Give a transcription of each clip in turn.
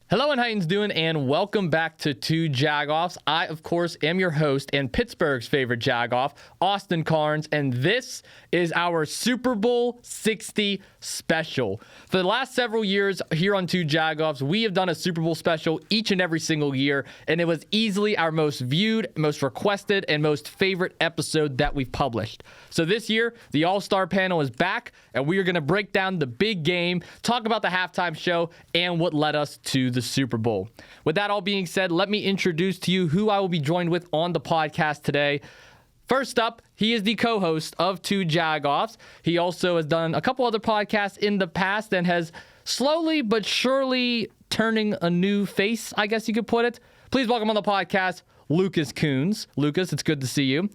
Hello and how you doing, and welcome back to Two Jagoffs. I, of course, am your host and Pittsburgh's favorite Jagoff, Austin Cairns, and this is our Super Bowl 60 special. For the last several years here on Two Jagoffs, we have done a Super Bowl special each and every single year, and it was easily our most viewed, most requested, and most favorite episode that we've published. So this year, the All-Star panel is back, and we are going to break down the big game, talk about the halftime show, and what led us to the Super Bowl. With that all being said, let me introduce to you who I will be joined with on the podcast today. First up, he is the co-host of Two Jagoffs. He also has done a couple other podcasts in the past and has slowly but surely turning a new face, I guess you could put it. Please welcome on the podcast, Lucas Kuhns. Lucas, it's good to see you.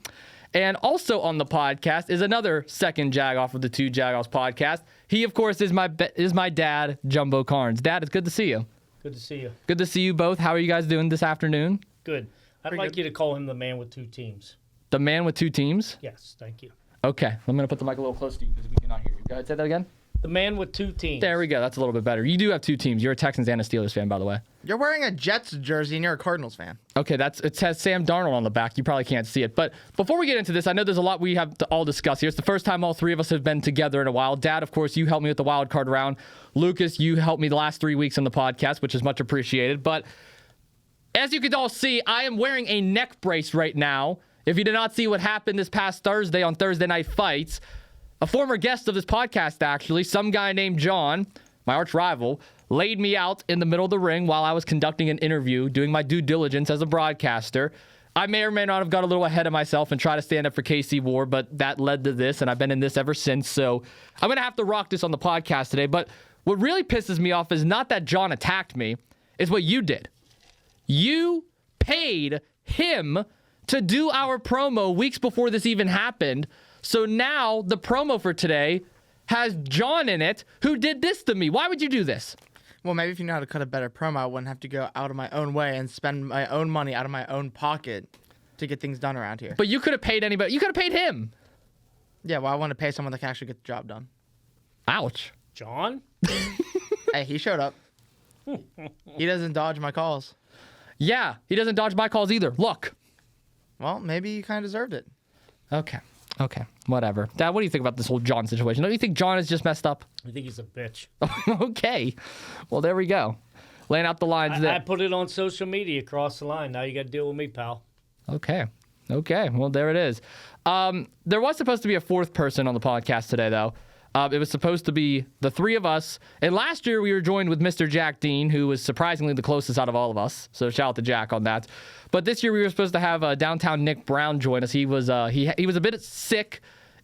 And also on the podcast is another second Jagoff of the Two Jagoffs podcast. He, of course, is my dad, Jumbo Cairns. Dad, it's good to see you. Good to see you. Good to see you both. How are you guys doing this afternoon? Good. I'd like you to call him the man with two teams. The man with two teams? Yes, thank you. Okay. I'm going to put the mic a little close to you because we cannot hear you. Go ahead, say that again. The man with two teams. There we go. That's a little bit better. You do have two teams. You're a Texans and a Steelers fan, by the way. You're wearing a Jets jersey and you're a Cardinals fan. Okay, it says Sam Darnold on the back. You probably can't see it. But before we get into this, I know there's a lot we have to all discuss here. It's the first time all three of us have been together in a while. Dad, of course, you helped me with the wild card round. Lucas, you helped me the last 3 weeks on the podcast, which is much appreciated. But as you can all see, I am wearing a neck brace right now. If you did not see what happened this past Thursday on Thursday Night Fights, a former guest of this podcast, actually, some guy named John, my arch rival, laid me out in the middle of the ring while I was conducting an interview, doing my due diligence as a broadcaster. I may or may not have got a little ahead of myself and tried to stand up for KC Ward, but that led to this, and I've been in this ever since. So I'm going to have to rock this on the podcast today. But what really pisses me off is not that John attacked me, it's what you did. You paid him to do our promo weeks before this even happened. So now the promo for today has John in it, who did this to me. Why would you do this? Well, maybe if you know how to cut a better promo, I wouldn't have to go out of my own way and spend my own money out of my own pocket to get things done around here. But you could have paid anybody. You could have paid him. Yeah, well, I want to pay someone that can actually get the job done. Ouch. John? Hey, he showed up. He doesn't dodge my calls. Yeah, he doesn't dodge my calls either. Look. Well, maybe you kind of deserved it. Okay, whatever. Dad, what do you think about this whole John situation? Don't you think John is just messed up? I think he's a bitch. Okay. Well, there we go. Laying out the lines there. I put it on social media across the line. Now you got to deal with me, pal. Okay. Well, there it is. There was supposed to be a fourth person on the podcast today, though. It was supposed to be the three of us. And last year we were joined with Mr. Jack Dean, who was surprisingly the closest out of all of us. So shout out to Jack on that. But this year we were supposed to have downtown Nick Brown join us. He was he was a bit sick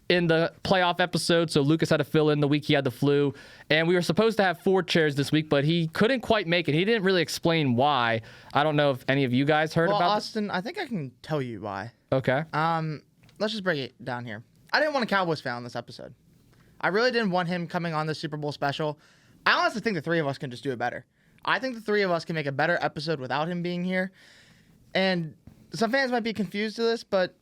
in the playoff episode, so Lucas had to fill in the week he had the flu. And we were supposed to have 4 chairs this week, but he couldn't quite make it. He didn't really explain why. I don't know if any of you guys heard about it. Austin, I think I can tell you why. Okay. Let's just break it down here. I didn't want a Cowboys fan on this episode. I really didn't want him coming on the Super Bowl special. I honestly think the three of us can just do it better. I think the three of us can make a better episode without him being here. And some fans might be confused to this, but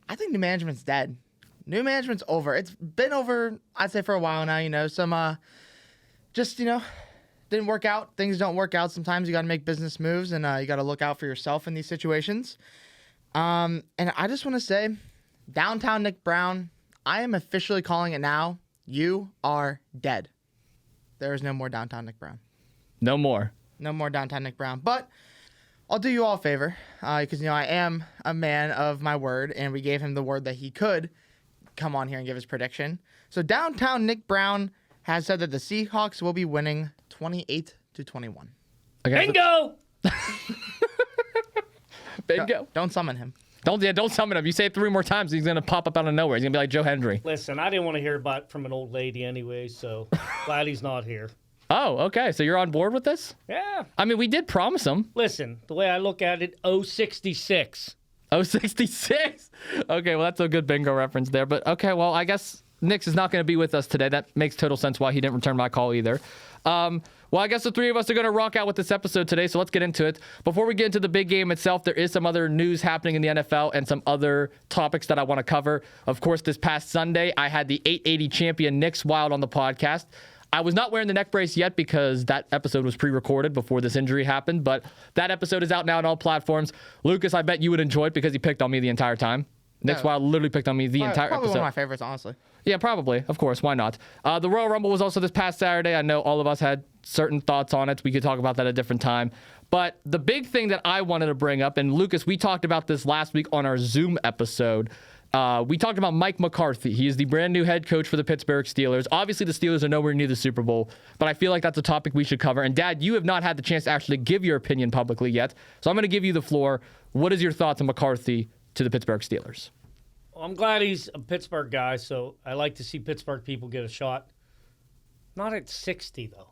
I think new management's dead. New management's over. It's been over, I'd say, for a while now. Some didn't work out. Things don't work out. Sometimes you got to make business moves, and you got to look out for yourself in these situations. And I just want to say, downtown Nick Brown, I am officially calling it now. You are dead. There is no more downtown Nick Brown. No more. No more downtown Nick Brown. But I'll do you all a favor because, I am a man of my word, and we gave him the word that he could come on here and give his prediction. So downtown Nick Brown has said that the Seahawks will be winning 28-21. Bingo! Bingo. Don't summon him. Don't summon him. You say it 3 more times, he's going to pop up out of nowhere. He's going to be like Joe Hendry. Listen, I didn't want to hear about from an old lady anyway, so glad he's not here. Oh, okay. So you're on board with this? Yeah. I mean, we did promise him. Listen, the way I look at it, 066. 066? Okay, well, that's a good bingo reference there. But, okay, well, I guess Nix is not going to be with us today. That makes total sense why he didn't return my call either. Well, I guess the three of us are going to rock out with this episode today, so let's get into it. Before we get into the big game itself, there is some other news happening in the NFL and some other topics that I want to cover. Of course, this past Sunday, I had the 880 champion Knicks Wild on the podcast. I was not wearing the neck brace yet because that episode was pre-recorded before this injury happened, but that episode is out now on all platforms. Lucas, I bet you would enjoy it because he picked on me the entire time. Nick's Wild literally picked on me the entire probably episode. One of my favorites, honestly. Yeah, probably. Of course. Why not? The Royal Rumble was also this past Saturday. I know all of us had certain thoughts on it. We could talk about that at a different time. But the big thing that I wanted to bring up, and Lucas, we talked about this last week on our Zoom episode. We talked about Mike McCarthy. He is the brand new head coach for the Pittsburgh Steelers. Obviously, the Steelers are nowhere near the Super Bowl, but I feel like that's a topic we should cover. And Dad, you have not had the chance to actually give your opinion publicly yet. So I'm going to give you the floor. What is your thoughts on McCarthy to the Pittsburgh Steelers? Well, I'm glad he's a Pittsburgh guy, so I like to see Pittsburgh people get a shot. Not at 60, though.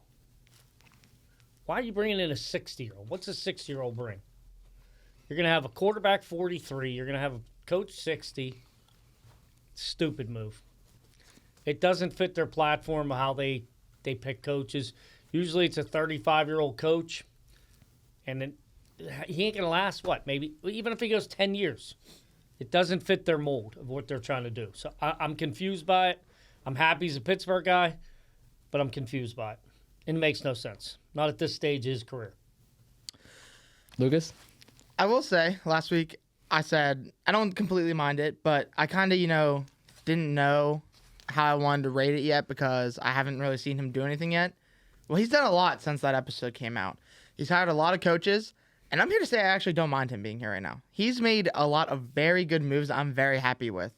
Why are you bringing in a 60-year-old? What's a 60-year-old bring? You're going to have a quarterback 43. You're going to have a coach 60. Stupid move. It doesn't fit their platform of how they pick coaches. Usually it's a 35-year-old coach, and then he ain't going to last, maybe, even if he goes 10 years. It doesn't fit their mold of what they're trying to do. So I'm confused by it. I'm happy he's a Pittsburgh guy, but I'm confused by it. And it makes no sense. Not at this stage of his career. Lucas? I will say, last week I said I don't completely mind it, but I kind of, didn't know how I wanted to rate it yet because I haven't really seen him do anything yet. Well, he's done a lot since that episode came out. He's hired a lot of coaches. And I'm here to say I actually don't mind him being here right now. He's made a lot of very good moves I'm very happy with.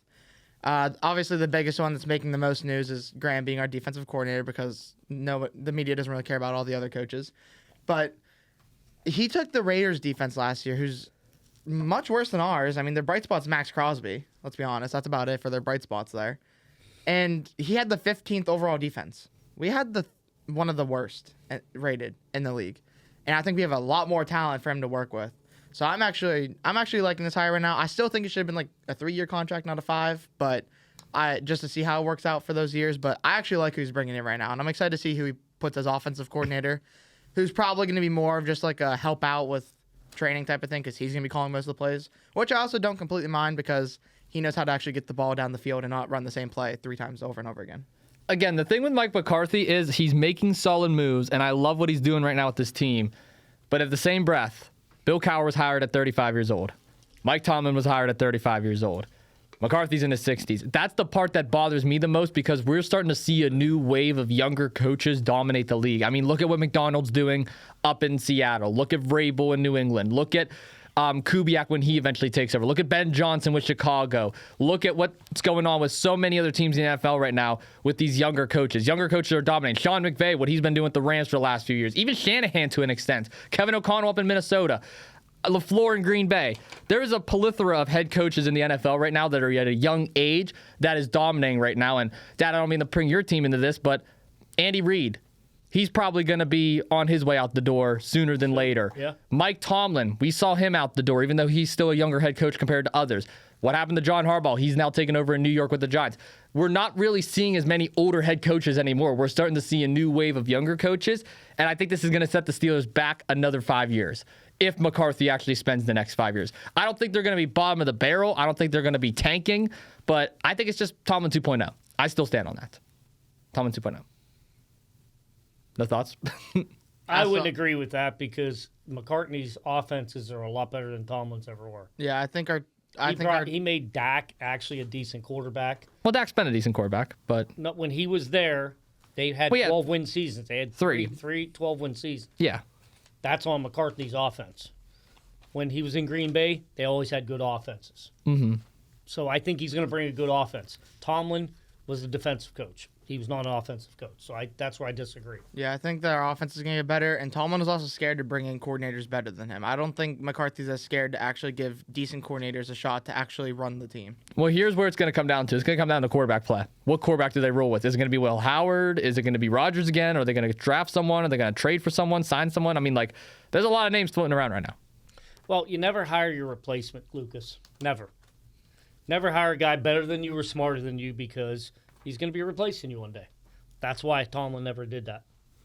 Obviously, the biggest one that's making the most news is Graham being our defensive coordinator because the media doesn't really care about all the other coaches. But he took the Raiders' defense last year, who's much worse than ours. I mean, their bright spot's Max Crosby. Let's be honest. That's about it for their bright spots there. And he had the 15th overall defense. We had one of the worst rated in the league. And I think we have a lot more talent for him to work with. So I'm actually liking this hire right now. I still think it should have been like a 3-year contract, not a 5, but just to see how it works out for those years. But I actually like who he's bringing in right now, and I'm excited to see who he puts as offensive coordinator, who's probably going to be more of just like a help out with training type of thing because he's going to be calling most of the plays, which I also don't completely mind because he knows how to actually get the ball down the field and not run the same play 3 times over and over again. Again, the thing with Mike McCarthy is he's making solid moves, and I love what he's doing right now with this team. But at the same breath, Bill Cowher was hired at 35 years old. Mike Tomlin was hired at 35 years old. McCarthy's in his 60s. That's the part that bothers me the most because we're starting to see a new wave of younger coaches dominate the league. I mean, look at what McDonald's doing up in Seattle. Look at Vrabel in New England. Look at Kubiak when he eventually takes over. Look at Ben Johnson with Chicago. Look at what's going on with so many other teams in the NFL right now with these younger coaches. Younger coaches are dominating. Sean McVay, what he's been doing with the Rams for the last few years. Even Shanahan to an extent. Kevin O'Connell up in Minnesota. LaFleur in Green Bay. There is a plethora of head coaches in the NFL right now that are at a young age that is dominating right now. And Dad, I don't mean to bring your team into this, but Andy Reid. He's probably going to be on his way out the door sooner than later. Yeah. Mike Tomlin, we saw him out the door, even though he's still a younger head coach compared to others. What happened to John Harbaugh? He's now taken over in New York with the Giants. We're not really seeing as many older head coaches anymore. We're starting to see a new wave of younger coaches, and I think this is going to set the Steelers back another 5 years if McCarthy actually spends the next 5 years. I don't think they're going to be bottom of the barrel. I don't think they're going to be tanking, but I think it's just Tomlin 2.0. I still stand on that. Tomlin 2.0. No thoughts? I wouldn't agree with that because McCartney's offenses are a lot better than Tomlin's ever were. Yeah, He made Dak actually a decent quarterback. Well, Dak's been a decent quarterback, but When he was there, they had 12-win seasons. They had three 12-win seasons. Yeah. That's on McCartney's offense. When he was in Green Bay, they always had good offenses. Mm-hmm. So I think he's going to bring a good offense. Tomlin was a defensive coach. He was not an offensive coach. So that's where I disagree. Yeah, I think that our offense is going to get better, and Tomlin is also scared to bring in coordinators better than him. I don't think McCarthy's as scared to actually give decent coordinators a shot to actually run the team. Well, here's where it's going to come down to. It's going to come down to quarterback play. What quarterback do they roll with? Is it going to be Will Howard? Is it going to be Rodgers again? Are they going to draft someone? Are they going to trade for someone, sign someone? I mean, there's a lot of names floating around right now. Well, you never hire your replacement, Lucas. Never. Never hire a guy better than you or smarter than you because he's going to be replacing you one day. That's why Tomlin never did that.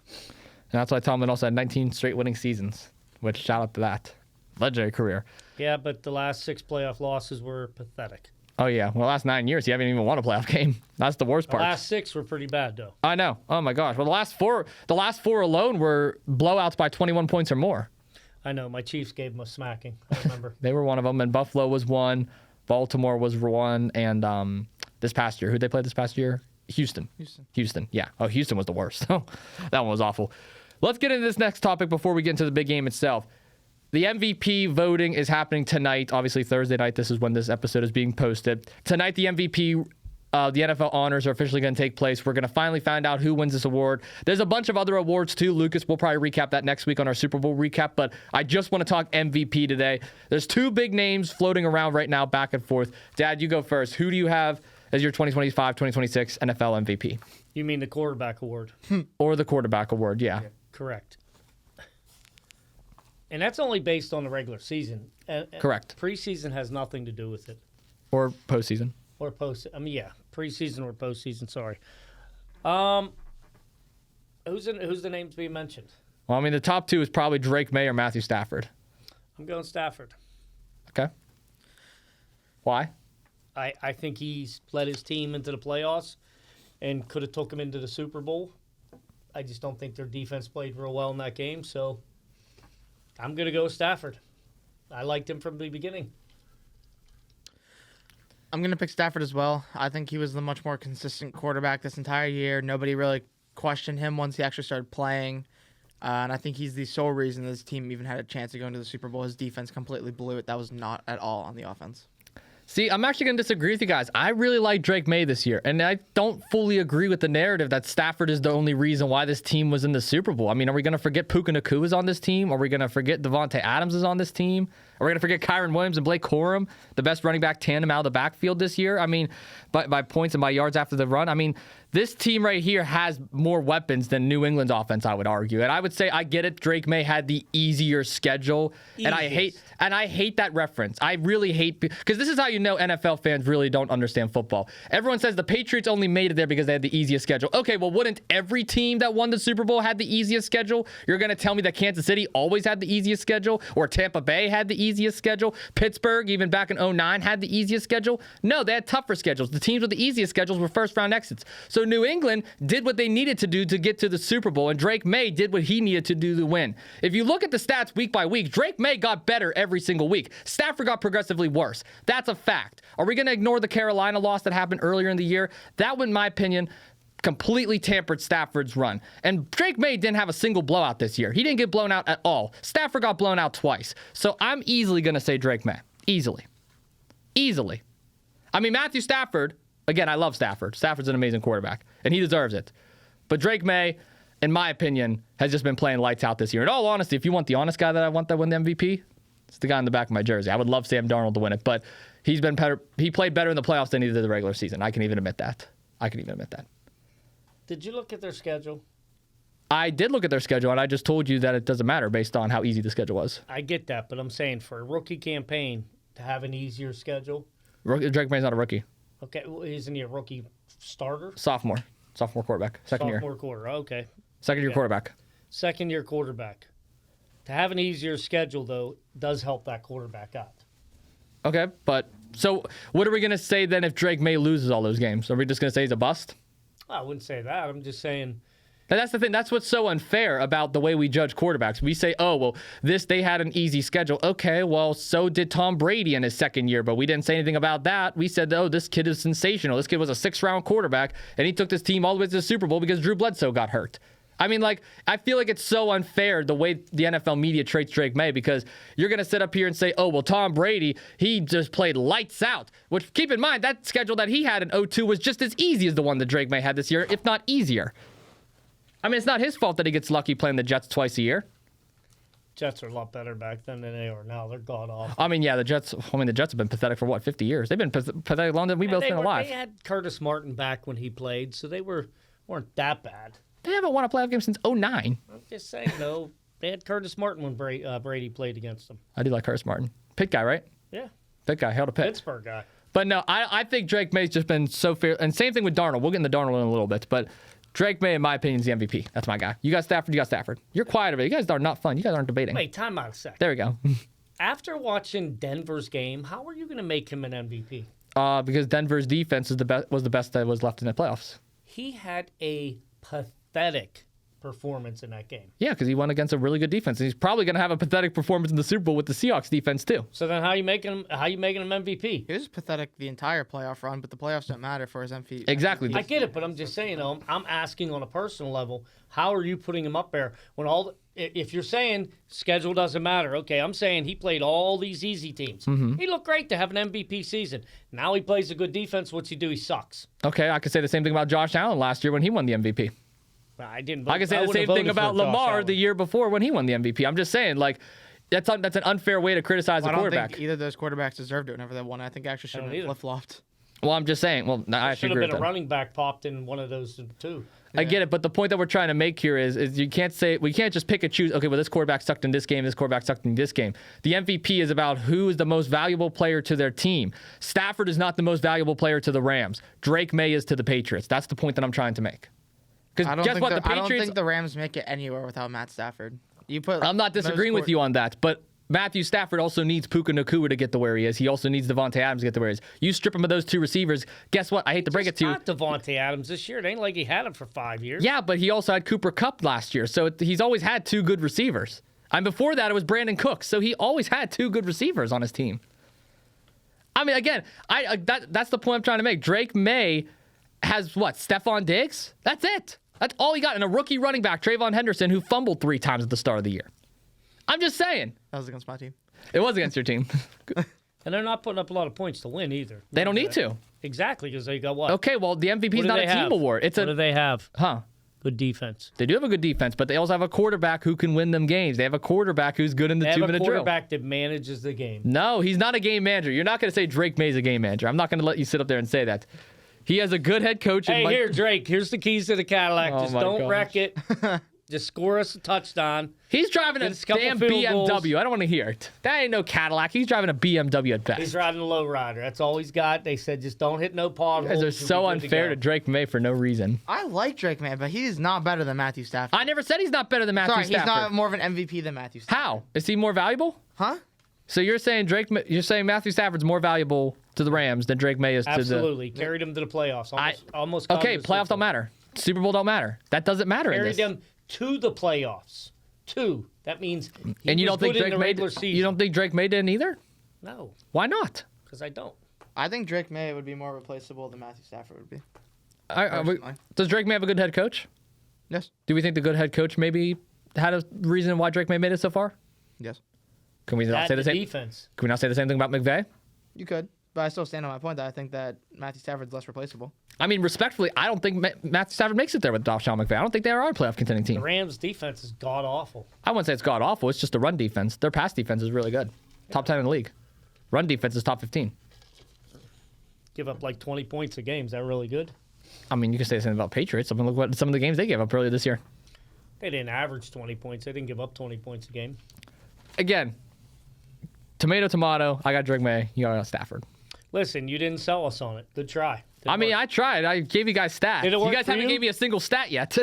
And that's why Tomlin also had 19 straight winning seasons, which shout out to that. Legendary career. Yeah, but the last 6 playoff losses were pathetic. Oh, yeah. Well, the last 9 years, you haven't even won a playoff game. That's the worst The part. last 6 were pretty bad, though. I know. Oh, my gosh. Well, the last four alone were blowouts by 21 points or more. I know. My Chiefs gave them a smacking. I remember. They were one of them, and Buffalo was one. Baltimore was one, and this past year, who'd they play this past year? Houston. Yeah. Oh, Houston was the worst. That one was awful. Let's get into this next topic before we get into the big game itself. The MVP voting is happening tonight. Obviously, Thursday night. This is when this episode is being posted. Tonight, the MVP, the NFL honors are officially going to take place. We're going to finally find out who wins this award. There's a bunch of other awards, too. Lucas, we'll probably recap that next week on our Super Bowl recap, but I just want to talk MVP today. There's 2 big names floating around right now, back and forth. Dad, you go first. Who do you have as your 2025-2026 NFL MVP? You mean the quarterback award? Or the quarterback award, yeah. Correct. And that's only based on the regular season. Correct. Preseason has nothing to do with it. Or postseason. Or preseason or postseason. Sorry. Who's the names being mentioned? Well, I mean, the top 2 is probably Drake May or Matthew Stafford. I'm going Stafford. Okay. Why? I think he's led his team into the playoffs and could have took him into the Super Bowl. I just don't think their defense played real well in that game, so I'm going to go with Stafford. I liked him from the beginning. I'm going to pick Stafford as well. I think he was the much more consistent quarterback this entire year. Nobody really questioned him once he actually started playing. And I think he's the sole reason this team even had a chance to go into the Super Bowl. His defense completely blew it. That was not at all on the offense. See, I'm actually going to disagree with you guys. I really like Drake May this year, and I don't fully agree with the narrative that Stafford is the only reason why this team was in the Super Bowl. I mean, are we going to forget Puka Nacua is on this team? Are we going to forget Devontae Adams is on this team? Are we going to forget Kyron Williams and Blake Corum, the best running back tandem out of the backfield this year? I mean, by points and by yards after the run. I mean, this team right here has more weapons than New England's offense, I would argue. And I would say I get it. Drake May had the easier schedule. And I hate that reference. I really hate, because this is how you know NFL fans really don't understand football. Everyone says the Patriots only made it there because they had the easiest schedule. Okay, well, wouldn't every team that won the Super Bowl had the easiest schedule? You're going to tell me that Kansas City always had the easiest schedule, or Tampa Bay had the easiest schedule? Pittsburgh, even back in 2009, had the easiest schedule? No, they had tougher schedules. The teams with the easiest schedules were first-round exits. So New England did what they needed to do to get to the Super Bowl, and Drake May did what he needed to do to win. If you look at the stats week by week, Drake May got better every single week. Stafford got progressively worse. That's a fact. Are we going to ignore the Carolina loss that happened earlier in the year? That, in my opinion, completely tampered Stafford's run. And Drake May didn't have a single blowout this year. He didn't get blown out at all. Stafford got blown out twice. So I'm easily going to say Drake May. Easily. I mean, Matthew Stafford, again, I love Stafford. Stafford's an amazing quarterback, and he deserves it. But Drake May, in my opinion, has just been playing lights out this year. In all honesty, if you want the honest guy that I want to win the MVP, it's the guy in the back of my jersey. I would love Sam Darnold to win it, but he's been better. He played better in the playoffs than he did the regular season. I can even admit that. Did you look at their schedule? I did look at their schedule, and I just told you that it doesn't matter based on how easy the schedule was. I get that, but I'm saying for a rookie campaign to have an easier schedule. Drake May's not a rookie. Okay, well, isn't he a rookie starter? Sophomore quarterback. Second year. Sophomore quarter, okay. Second year quarterback. Second year quarterback. To have an easier schedule, though, does help that quarterback out. Okay, but so what are we going to say then if Drake May loses all those games? Are we just going to say he's a bust? I wouldn't say that. I'm just saying. And that's the thing. That's what's so unfair about the way we judge quarterbacks. We say, oh, well, they had an easy schedule. Okay, well, so did Tom Brady in his second year, but we didn't say anything about that. We said, oh, this kid is sensational. This kid was a 6th-round quarterback, and he took this team all the way to the Super Bowl because Drew Bledsoe got hurt. I mean, I feel like it's so unfair the way the NFL media treats Drake May, because you're going to sit up here and say, oh, well, Tom Brady, he just played lights out. Which, keep in mind, that schedule that he had in 2002 was just as easy as the one that Drake May had this year, if not easier. I mean, it's not his fault that he gets lucky playing the Jets twice a year. Jets are a lot better back then than they are now. They're god-awful. I mean, yeah, the Jets have been pathetic for, 50 years? They've been pathetic longer than we've both been alive. They had Curtis Martin back when he played, so they weren't that bad. They haven't won a playoff game since 2009. I'm just saying, though, they had Curtis Martin when Brady played against them. I do like Curtis Martin. Pitt guy, right? Yeah. Pitt guy, held a Pitt. Pittsburgh guy. But no, I think Drake May's just been so fair. And same thing with Darnold. We'll get into Darnold in a little bit. But Drake May, in my opinion, is the MVP. That's my guy. You got Stafford. You're quiet about it. You guys are not fun. You guys aren't debating. Wait, time out a second. There we go. After watching Denver's game, how are you going to make him an MVP? Because Denver's defense was the best that was left in the playoffs. He had a pathetic performance in that game. Yeah, because he won against a really good defense. And he's probably going to have a pathetic performance in the Super Bowl with the Seahawks defense too. So then how you making him MVP? He was pathetic the entire playoff run, but the playoffs don't matter for his MVP. Exactly. I get it, but I'm just saying, I'm asking on a personal level, how are you putting him up there when if you're saying schedule doesn't matter, okay, I'm saying he played all these easy teams. Mm-hmm. He looked great to have an MVP season. Now he plays a good defense. What's he do? He sucks. Okay, I could say the same thing about Josh Allen last year when he won the MVP. I didn't. I can say the same thing about Lamar the year before when he won the MVP. I'm just saying, like, that's an unfair way to criticize a quarterback. I don't think either of those quarterbacks deserved it whenever they won. I think actually should have been flip-flopped. Well, I'm just saying. Well, I actually agree with that. Should have been a running back popped in one of those two. I get it, but the point that we're trying to make here is we can't just pick and choose, okay, well, this quarterback sucked in this game, this quarterback sucked in this game. The MVP is about who is the most valuable player to their team. Stafford is not the most valuable player to the Rams. Drake May is to the Patriots. That's the point that I'm trying to make. Because guess what? I don't think the Rams make it anywhere without Matt Stafford. I'm not disagreeing with you on that, but Matthew Stafford also needs Puka Nacua to get to where he is. He also needs Devontae Adams to get to where he is. You strip him of those two receivers, guess what? I hate to break it to you. Not Devontae Adams this year. It ain't like he had him for 5 years. Yeah, but he also had Cooper Kupp last year, so he's always had two good receivers. And before that, it was Brandon Cooks, so he always had two good receivers on his team. I mean, again, that's the point I'm trying to make. Drake May has what? Stephon Diggs? That's it. That's all he got. And a rookie running back, Trayvon Henderson, who fumbled 3 times at the start of the year. I'm just saying. That was against my team. It was against your team. And they're not putting up a lot of points to win either. They don't need to. Exactly, because they got what? Okay, well, the MVP is not a team award. What do they have? Huh? Good defense. They do have a good defense, but they also have a quarterback who can win them games. They have a quarterback who's good in the 2-minute drill. They have a quarterback that manages the game. No, he's not a game manager. You're not going to say Drake May's a game manager. I'm not going to let you sit up there and say that. He has a good head coach. Hey, here, Drake. Here's the keys to the Cadillac. Just don't wreck it. Just score us a touchdown. He's driving a damn BMW. Goals. I don't want to hear it. That ain't no Cadillac. He's driving a BMW at best. He's riding a lowrider. That's all he's got. They said just don't hit no potholes. You guys are so unfair to Drake May for no reason. I like Drake May, but he's not better than Matthew Stafford. I never said he's not better than Matthew Stafford. He's not more of an MVP than Matthew Stafford. How? Is he more valuable? Huh? So you're saying Matthew Stafford's more valuable to the Rams than Drake May is to the... Absolutely. Carried him to the playoffs. Almost okay, playoffs don't matter. Super Bowl don't matter. That doesn't matter in this. Carried them to the playoffs. 2. That means he and you was don't think good in the Drake regular May? season. You don't think Drake May didn't either? No. Why not? Because I don't. I think Drake May would be more replaceable than Matthew Stafford would be. Does Drake May have a good head coach? Yes. Do we think the good head coach maybe had a reason why Drake May made it so far? Yes. Can we not say the same? Defense. Can we not say the same thing about McVay? You could, but I still stand on my point that I think that Matthew Stafford's less replaceable. I mean, respectfully, I don't think Matthew Stafford makes it there with Sean McVay. I don't think they are a playoff contending team. The Rams' defense is god awful. I wouldn't say it's god awful. It's just a run defense. Their pass defense is really good. Top 10 in the league. Run defense is top 15. Give up like 20 points a game. Is that really good? I mean, you can say the same about Patriots. I mean, look what some of the games they gave up earlier this year. They didn't average 20 points. They didn't give up 20 points a game. Again, tomato. I got Drake May. You got Stafford. Listen, you didn't sell us on it. Good try. I tried. I gave you guys stats. Did it work you guys haven't gave me a single stat yet.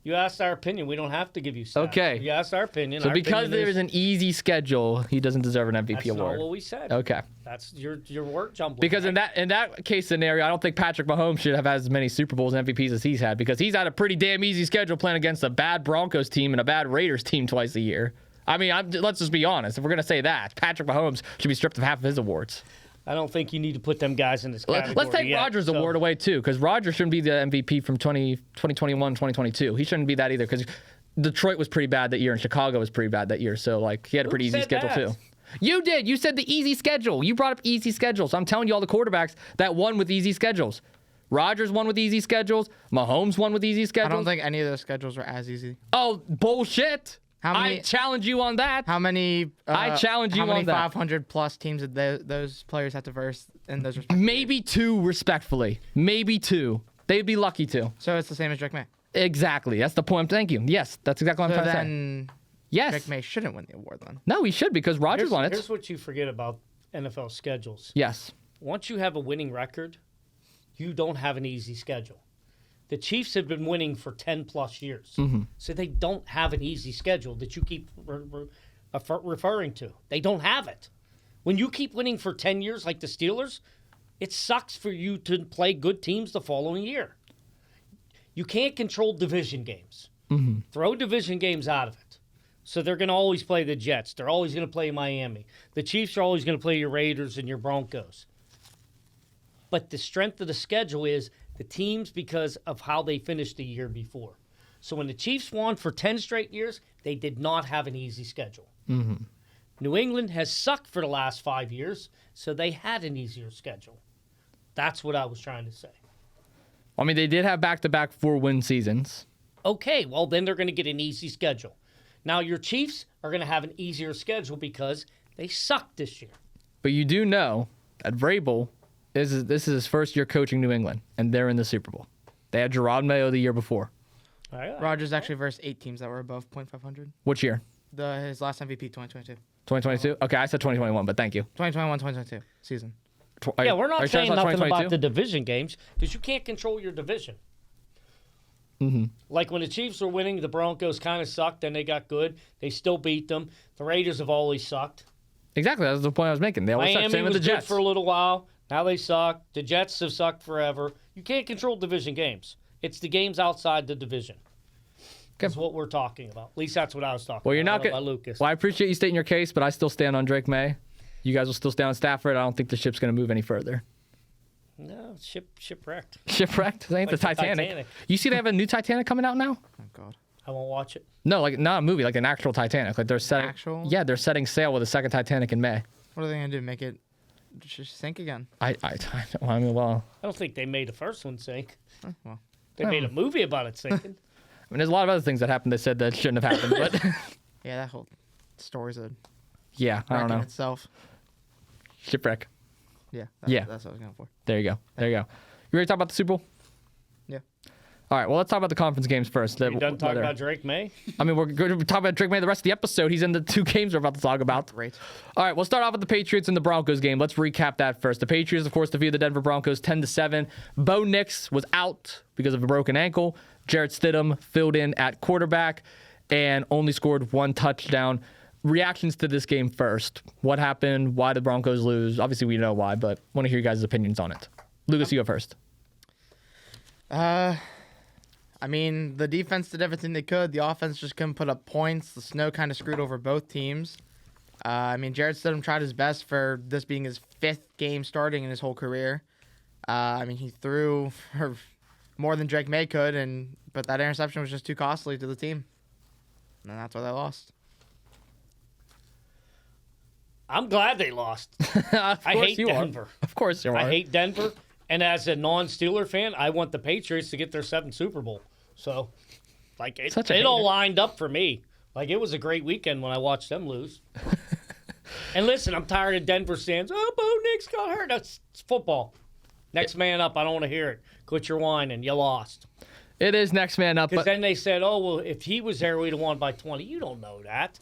You asked our opinion. We don't have to give you stats. Okay. You asked our opinion. So our because opinion there is an easy schedule, he doesn't deserve an MVP that's award. That's not what we said. Okay. That's your work jumble. Because in that case scenario, I don't think Patrick Mahomes should have as many Super Bowls and MVPs as he's had because he's had a pretty damn easy schedule playing against a bad Broncos team and a bad Raiders team twice a year. I mean, let's just be honest. If we're going to say that, Patrick Mahomes should be stripped of half of his awards. I don't think you need to put them guys in this category. Let's take Rodgers' award away, too, because Rodgers shouldn't be the MVP from 2021, 2022. He shouldn't be that either because Detroit was pretty bad that year and Chicago was pretty bad that year. So, like, he had a pretty easy schedule, too. You did. You said the easy schedule. You brought up easy schedules. So I'm telling you all the quarterbacks that won with easy schedules. Rodgers won with easy schedules. Mahomes won with easy schedules. I don't think any of those schedules were as easy. Oh, bullshit. I challenge you on that. How many? I challenge you on that. How many 500-plus teams did those players have to verse in those respective Maybe games? 2, respectfully. Maybe 2. They'd be lucky to. So it's the same as Drake May. Exactly. That's the point. Thank you. Yes, that's exactly what I'm trying to say. Then yes. Drake May shouldn't win the award then. No, he should because Rodgers won it. Here's what you forget about NFL schedules. Yes. Once you have a winning record, you don't have an easy schedule. The Chiefs have been winning for 10-plus years. Mm-hmm. So they don't have an easy schedule that you keep referring to. They don't have it. When you keep winning for 10 years like the Steelers, It sucks for you to play good teams the following year. You can't control division games. Mm-hmm. Throw division games out of it. So they're going to always play the Jets. They're always going to play Miami. The Chiefs are always going to play your Raiders and your Broncos. But the strength of the schedule is the teams because of how they finished the year before. So when the Chiefs won for 10 straight years, they did not have an easy schedule. Mm-hmm. New England has sucked for the last 5 years, so they had an easier schedule. That's what I was trying to say. I mean, they did have back-to-back 4-win seasons. Okay, well, then they're going to get an easy schedule. Now, your Chiefs are going to have an easier schedule because they sucked this year. But you do know that Vrabel, this is his first year coaching New England, and they're in the Super Bowl. They had Gerard Mayo the year before. All right. Rodgers actually versed 8 teams that were above .500. Which year? His last MVP, 2022. 2022? Okay, I said 2021, but thank you. 2021, 2022 season. Yeah, we're Are not you sure saying it's not nothing about 2022? the division games because you can't control your division. Mm-hmm. Like when the Chiefs were winning, the Broncos kind of sucked, then they got good. They still beat them. The Raiders have always sucked. Exactly, that's the point I was making. They always suck. Miami Same with was the good Jets. for a little while. Now they suck. The Jets have sucked forever. You can't control division games. It's the games outside the division. That's what we're talking about. At least that's what I was talking Well, you're about. not About going. Lucas. Well, I appreciate you stating your case, but I still stand on Drake May. You guys will still stand on Stafford. I don't think the ship's going to move any further. No, shipwrecked. Shipwrecked? It ain't Like the the Titanic. Titanic. You see they have a new Titanic coming out now? Oh, God. I won't watch it. No, like not a movie, like an actual Titanic. Like they're setting. Actual? Yeah, they're setting sail with a second Titanic in May. What are they going to do? Make it just sink again? I mean, well, I don't think they made the first one sink. Well, They made a movie about it sinking. I mean, there's a lot of other things that happened. They said that shouldn't have happened, but yeah, that whole story's a yeah, I don't wreck in know. itself. Shipwreck. Yeah. Yeah. That's what I was going for. There you go. There you go. You ready to talk about the Super Bowl? Yeah. All right. Well, let's talk about the conference games first. You done talking about Drake May? I mean, we're going to talk about Drake May the rest of the episode. He's in the 2 games we're about to talk about. Great. All right, we'll start off with the Patriots and the Broncos game. Let's recap that first. The Patriots, of course, defeated the Denver Broncos 10-7. Bo Nix was out because of a broken ankle. Jarrett Stidham filled in at quarterback and only scored 1 touchdown. Reactions to this game first. What happened? Why did the Broncos lose? Obviously, we know why, but want to hear you guys' opinions on it. Lucas, you go first. I mean, the defense did everything they could. The offense just couldn't put up points. The snow kind of screwed over both teams. I mean, Jarrett Stidham tried his best for this being his 5th game starting in his whole career. I mean, he threw for more than Drake May could, but that interception was just too costly to the team. And that's why they lost. I'm glad they lost. I hate Denver. Of course you are. I hate Denver. And as a non-Steeler fan, I want the Patriots to get their 7th Super Bowl. So, like, it all hater. lined up for me. Like, it was a great weekend when I watched them lose. And listen, I'm tired of Denver fans. Oh, Bo Nix got hurt. That's football. Next man up. I don't want to hear it. Quit your whining. You lost. It is next man up. Because But then they said, oh, well, if he was there, we'd have won by 20. You don't know that.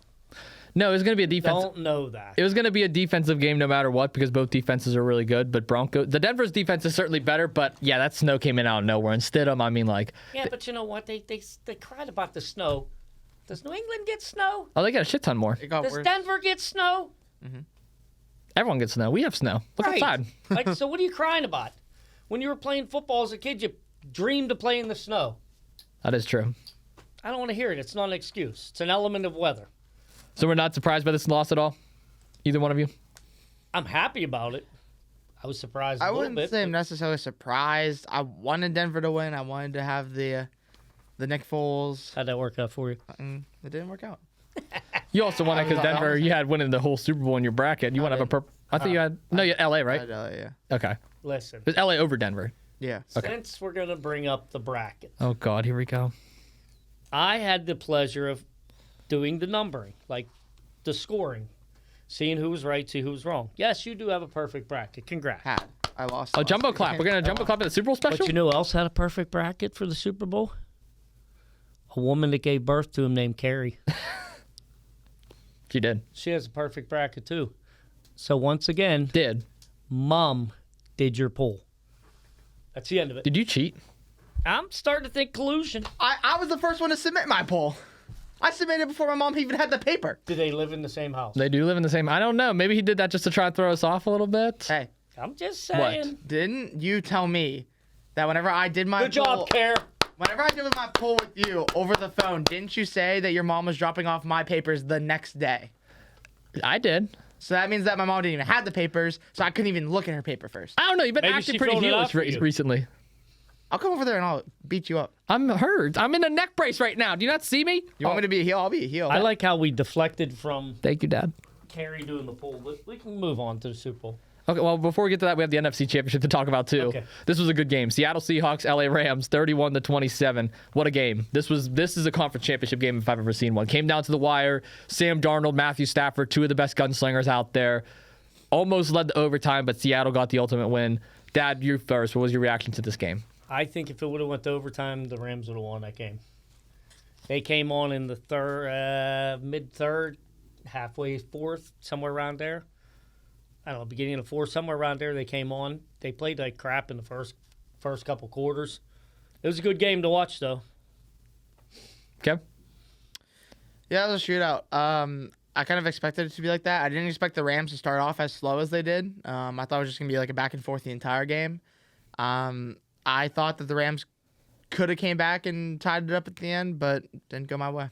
no, it was going to be a defense. Don't know that. It was going to be a defensive game no matter what because both defenses are really good. But the Denver's defense is certainly better. But yeah, that snow came in out of nowhere. And Stidham, I mean, like, Yeah, but you know what? They cried about the snow. Does New England get snow? oh, they got a shit ton more. It got Does worse. Denver get snow? Everyone gets snow. We have snow. Look Right. outside. Like, so what are you crying about? When you were playing football as a kid, you dreamed of playing in the snow. That is true. I don't want to hear it. It's not an excuse. It's an element of weather. So we're not surprised by this loss at all? Either one of you? I'm happy about it. I was surprised a I little wouldn't bit. say I'm necessarily surprised. I wanted Denver to win. I wanted to have the Nick Foles. How'd that work out for you? And it didn't work out. You also won it because I was- Denver, you had winning the whole Super Bowl in your bracket. You want to have a I thought you had, no, you had LA, right? Yeah. Okay. Listen, It was LA over Denver. Yeah. since we're going to bring up the bracket, Oh, God, here we go. I had the pleasure of doing the numbering, like the scoring, seeing who was right, see who was wrong. Yes, you do have a perfect bracket. Congrats. Had. I lost. Oh, last jumbo week. clap. We're going to jumbo clap at the Super Bowl special? But you know who else had a perfect bracket for the Super Bowl? A woman that gave birth to him named Carrie. You did. She has a perfect bracket too. So once again, Did. Mom did your poll. That's the end of it. Did you cheat? I'm starting to think collusion. I was the first one to submit my poll. I submitted before my mom even had the paper. Do they live in the same house? They do live in the same. I don't know. Maybe he did that just to try to throw us off a little bit. Hey, I'm just saying. What? Didn't you tell me that whenever I did my Good job, Care. Whenever I did my poll with you over the phone, didn't you say that your mom was dropping off my papers the next day? I did. So that means that my mom didn't even have the papers, so I couldn't even look at her paper first. I don't know. You've been Maybe acting she pretty filled it out heelish for you. recently. I'll come over there and I'll beat you up. I'm hurt. I'm in a neck brace right now. Do you not see me? You want me to be a heel? I'll be a heel. I like how we deflected from Thank you, Dad. Carrie doing the poll. We can move on to the Super Bowl. Okay, well, before we get to that, we have the NFC Championship to talk about, too. Okay. This was a good game. Seattle Seahawks, LA Rams, 31-27. What a game. This is a conference championship game if I've ever seen one. Came down to the wire. Sam Darnold, Matthew Stafford, two of the best gunslingers out there. Almost led to overtime, but Seattle got the ultimate win. Dad, you first. What was your reaction to this game? I think if it would have went to overtime, the Rams would have won that game. They came on in the mid-third, halfway fourth, somewhere around there. I don't know, beginning of the fourth, somewhere around there they came on. They played like crap in the first couple quarters. It was a good game to watch, though. Okay. Yeah, it was a shootout. I kind of expected it to be like that. I didn't expect the Rams to start off as slow as they did. I thought it was just going to be like a back and forth the entire game. I thought that the Rams could have came back and tied it up at the end, but didn't go my way.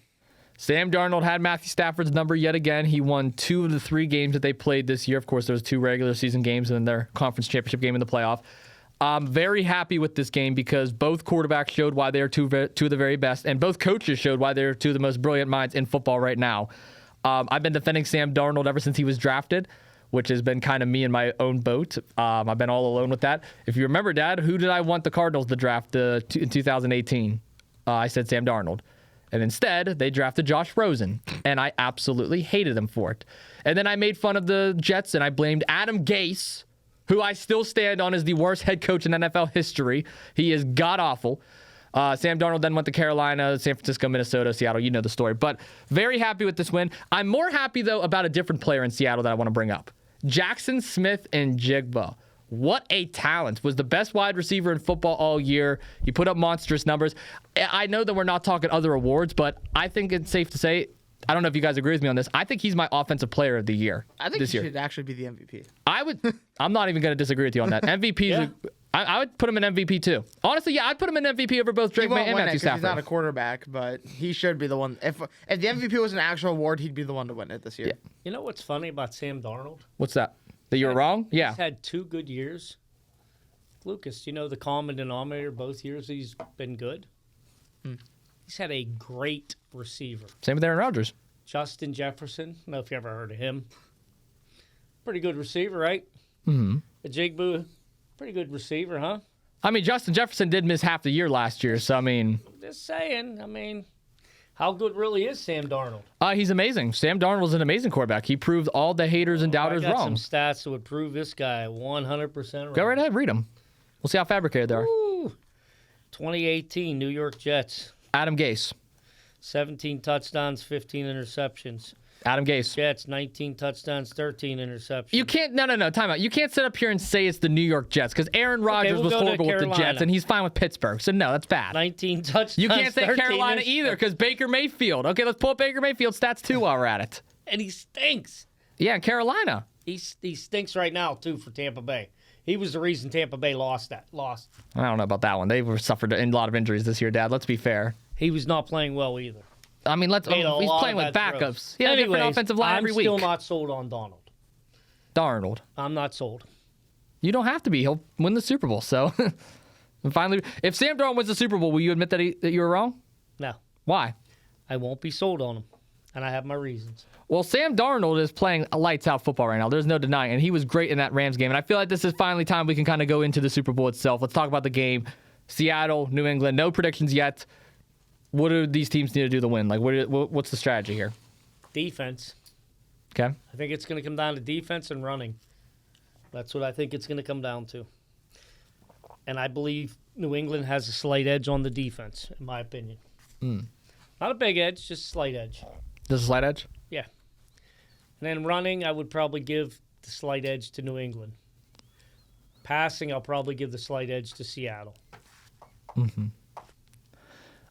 Sam Darnold had Matthew Stafford's number yet again. He won 2 of the 3 games that they played this year. Of course, there was 2 regular season games and then their conference championship game in the playoff. I'm very happy with this game because both quarterbacks showed why they are two of the very best, and both coaches showed why they're 2 of the most brilliant minds in football right now. I've been defending Sam Darnold ever since he was drafted, which has been kind of me in my own boat. I've been all alone with that. If you remember, Dad, who did I want the Cardinals to draft in 2018? I said Sam Darnold. And instead, they drafted Josh Rosen, and I absolutely hated them for it. And then I made fun of the Jets, and I blamed Adam Gase, who I still stand on as the worst head coach in NFL history. He is god-awful. Sam Darnold then went to Carolina, San Francisco, Minnesota, Seattle. You know the story. But very happy with this win. I'm more happy, though, about a different player in Seattle that I want to bring up. Jackson Smith and Jigba. What a talent. Was the best wide receiver in football all year. He put up monstrous numbers. I know that we're not talking other awards, but I think it's safe to say, I don't know if you guys agree with me on this, I think he's my offensive player of the year. I think this he year should actually be the MVP. I'm not even going to disagree with you on that. MVP, I would put him in MVP too. Honestly, yeah, I'd put him in MVP over both Drake May and Matthew Stafford. He's not a quarterback, but he should be the one. If the MVP was an actual award, he'd be the one to win it this year. Yeah. You know what's funny about Sam Darnold? What's that? That you were wrong? Yeah. He's had 2 good years. Lucas, you know the common denominator both years he's been good? He's had a great receiver. Same with Aaron Rodgers. Justin Jefferson. I don't know if you ever heard of him. Pretty good receiver, right? Mm-hmm. Jigba, pretty good receiver, huh? I mean, Justin Jefferson did miss half the year last year, so I mean... Just saying. I mean, how good really is Sam Darnold? He's amazing. Sam Darnold was an amazing quarterback. He proved all the haters and doubters I got wrong. some stats that would prove this guy 100% wrong. Go right ahead, read them. We'll see how fabricated they are. Woo. 2018 New York Jets. Adam Gase. 17 touchdowns, 15 interceptions. Adam Gase. Jets, 19 touchdowns, 13 interceptions. You can't, no, time out. You can't sit up here and say it's the New York Jets because Aaron Rodgers we'll was go to horrible with the Carolina. Jets and he's fine with Pittsburgh. So no, that's bad. 19 touchdowns, You can't say 13 Carolina either because Baker Mayfield. Okay, let's pull up Baker Mayfield stats too while we're at it. And he stinks. Yeah, Carolina. He stinks right now, too, for Tampa Bay. He was the reason Tampa Bay lost. I don't know about that one. They've suffered a lot of injuries this year, Dad. Let's be fair. He was not playing well either. I mean, he's playing with backups. He had a different offensive line every week. I'm still not sold on Darnold. I'm not sold. You don't have to be. He'll win the Super Bowl. So, and finally, if Sam Darnold wins the Super Bowl, will you admit that you were wrong? No. Why? I won't be sold on him, and I have my reasons. Well, Sam Darnold is playing a lights-out football right now. There's no denying, and he was great in that Rams game. And I feel like this is finally time we can kind of go into the Super Bowl itself. Let's talk about the game. Seattle, New England, no predictions yet. What do these teams need to do to win? Like, what's the strategy here? Defense. Okay. I think it's going to come down to defense and running. That's what I think it's going to come down to. And I believe New England has a slight edge on the defense, in my opinion. Not a big edge, just a slight edge. Just a slight edge? Yeah. And then running, I would probably give the slight edge to New England. Passing, I'll probably give the slight edge to Seattle.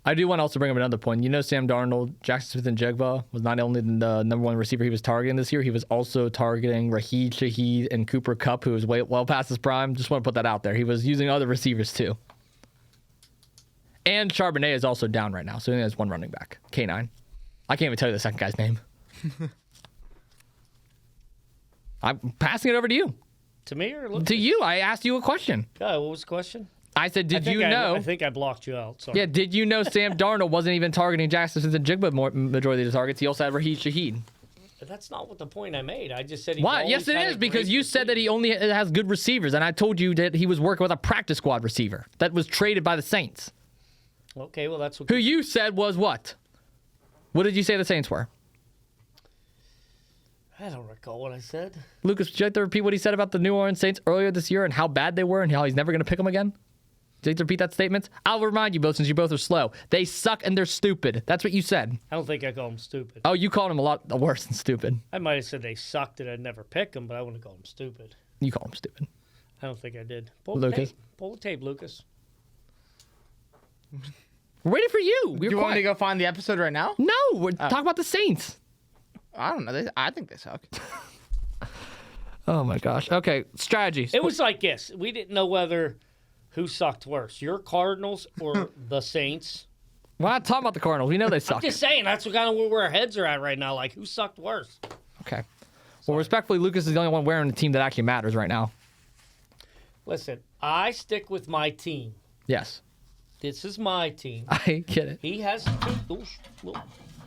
I do want to also bring up another point. You know, Sam Darnold, Jackson Smith, and Jigba was not only the number one receiver he was targeting this year, he was also targeting Raheed Shaheed and Cooper Kupp, who was well past his prime. Just want to put that out there. He was using other receivers too. And Charbonnet is also down right now, so he only has one running back, K9. I can't even tell you the second guy's name. I'm passing it over to you. To me or Lucas? To you. I asked you a question. What was the question? I said, did you know? I think I blocked you out. Sorry. Yeah, did you know Sam Darnold wasn't even targeting Jackson Smith and Jigba majority of the targets? He also had Raheed Shaheed. But that's not what the point I made. I just said he. Why? Yes, it is, because you said that he only has good receivers, and I told you that he was working with a practice squad receiver that was traded by the Saints. Okay, well, that's what. Who you said was what? What did you say the Saints were? I don't recall what I said. Lucas, would you like to repeat what he said about the New Orleans Saints earlier this year and how bad they were and how he's never going to pick them again? Would you like to repeat that statement? I'll remind you both, since you both are slow. They suck and they're stupid. That's what you said. I don't think I called them stupid. Oh, you called them a lot worse than stupid. I might have said they sucked and I'd never pick them, but I wouldn't call them stupid. You called them stupid. I don't think I did. Pull Lucas. the tape, Lucas. We're waiting for you. Do you want me to go find the episode right now? No, we're talking about the Saints. I don't know. I think they suck. Oh my gosh. Okay, strategy. It was like this. We didn't know who sucked worse, your Cardinals or the Saints. We're not talking about the Cardinals. We know they suck. I'm just saying, that's what kind of where our heads are at right now. Like, who sucked worse? Okay. Well, respectfully, Lucas is the only one wearing the team that actually matters right now. Listen, I stick with my team. Yes. This is my team. I get it. He has two.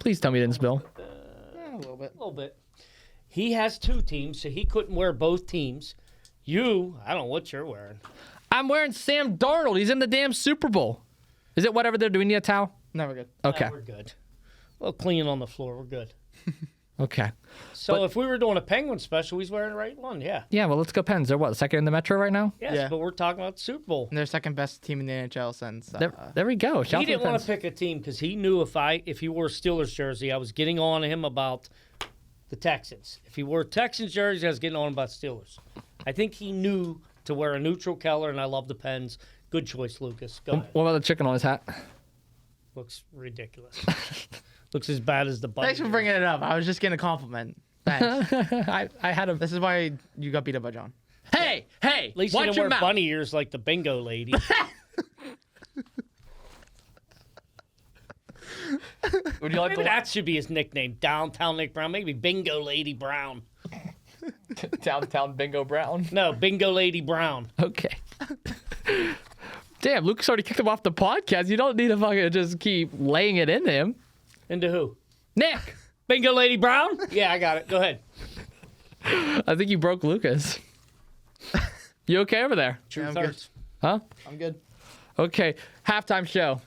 Please tell me you didn't spill. A little bit. A little bit. He has two teams, so he couldn't wear both teams. You, I don't know what you're wearing. I'm wearing Sam Darnold. He's in the damn Super Bowl. Is it whatever they're doing? You need a towel? No, we're good. Okay. We're good. Well, clean on the floor. We're good. Okay. So if we were doing a Penguin special, he's wearing the right one. Yeah. Yeah, well, let's go Pens. They're what, second in the Metro right now? Yes, Yeah. but we're talking about the Super Bowl. And they're second best team in the NHL since. There we go. Shout He out to didn't the want to Pens. pick a team because he knew if he wore a Steelers jersey, I was getting on him about the Texans. If he wore a Texans jersey, I was getting on him about Steelers. I think he knew to wear a neutral color, and I love the Pens. Good choice, Lucas. Go ahead. What about the chicken on his hat? Looks ridiculous. Looks as bad as the bunny. Thanks for bringing it up. I was just getting a compliment. Thanks. I had a... This is why you got beat up by John. Hey, At least you watch didn't your wear mouth. bunny ears like the bingo lady. Would you like Maybe that should be his nickname, Downtown Nick Brown. Maybe Bingo Lady Brown. Downtown Bingo Brown? No, Bingo Lady Brown. Okay. Damn, Lucas already kicked him off the podcast. You don't need to fucking just keep laying it into him. Into who? Nick! Bingo Lady Brown? Yeah, I got it. Go ahead. I think you broke Lucas. You okay over there? Truth I'm good. hurts. Huh? I'm good. Okay, halftime show.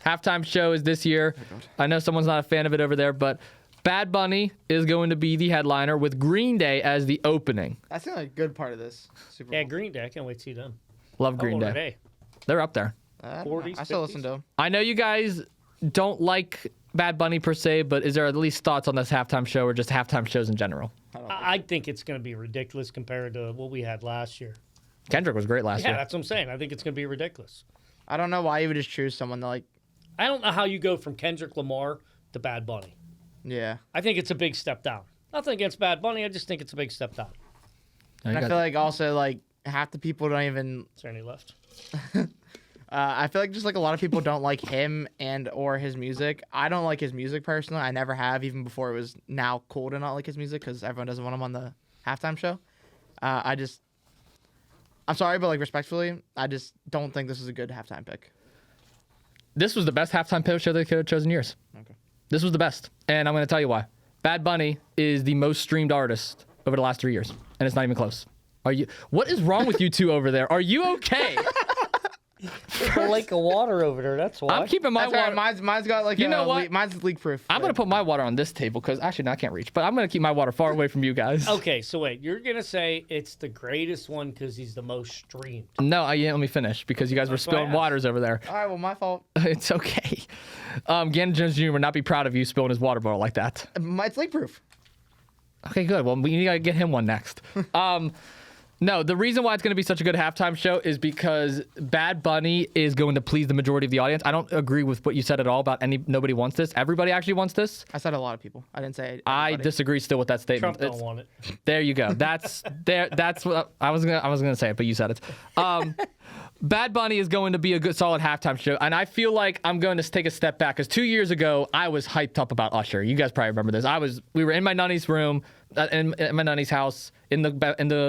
Halftime show is this year. I know someone's not a fan of it over there, but Bad Bunny is going to be the headliner with Green Day as the opening. That's the only good part of this Super Bowl. Yeah, Green Day. I can't wait to see them. Love How Green old are Day. they? They're up there. I don't know. 40s, I still 50s? listen to him. I know you guys don't like Bad Bunny per se, but is there at least thoughts on this halftime show or just halftime shows in general? I think it's going to be ridiculous compared to what we had last year. Kendrick was great last Yeah, year. that's what I'm saying. I think it's going to be ridiculous. I don't know why you would just choose someone to like. I don't know how you go from Kendrick Lamar to Bad Bunny. Yeah. I think it's a big step down. Nothing against Bad Bunny. I just think it's a big step down. And I feel like also like half the people don't even. Is there any left? I feel like just like a lot of people don't like him and or his music. I don't like his music personally. I never have, even before it was now cool to not like his music because everyone doesn't want him on the halftime show. I'm sorry, but like respectfully, I just don't think this is a good halftime pick. This was the best halftime show they could have chosen in years. Okay. This was the best. And I'm going to tell you why. Bad Bunny is the most streamed artist over the last 3 years. And it's not even close. What is wrong with you two over there? Are you okay? There's a lake of water over there. That's why. I'm keeping my That's water. right. Mine's got like You know what? Mine's leak proof. I'm going to put my water on this table because actually, no, I can't reach. But I'm going to keep my water far away from you guys. Okay, so wait. You're going to say it's the greatest one because he's the most streamed. No, let me finish because you guys were That's what I spilling asked. waters over there. All right, well, my fault. It's okay. Gannon Jones Jr. would not be proud of you spilling his water bottle like that. It's leak proof. Okay, good. Well, we need to get him one next. No, the reason why it's going to be such a good halftime show is because Bad Bunny is going to please the majority of the audience. I don't agree with what you said at all about nobody wants this. Everybody actually wants this. I said a lot of people. I didn't say everybody. I disagree still with that statement. Trump don't want it. There you go. That's what I was gonna say it, but you said it. Bad Bunny is going to be a good, solid halftime show, and I feel like I'm going to take a step back because 2 years ago I was hyped up about Usher. You guys probably remember this. We were in my nanny's room, in my nanny's house, in the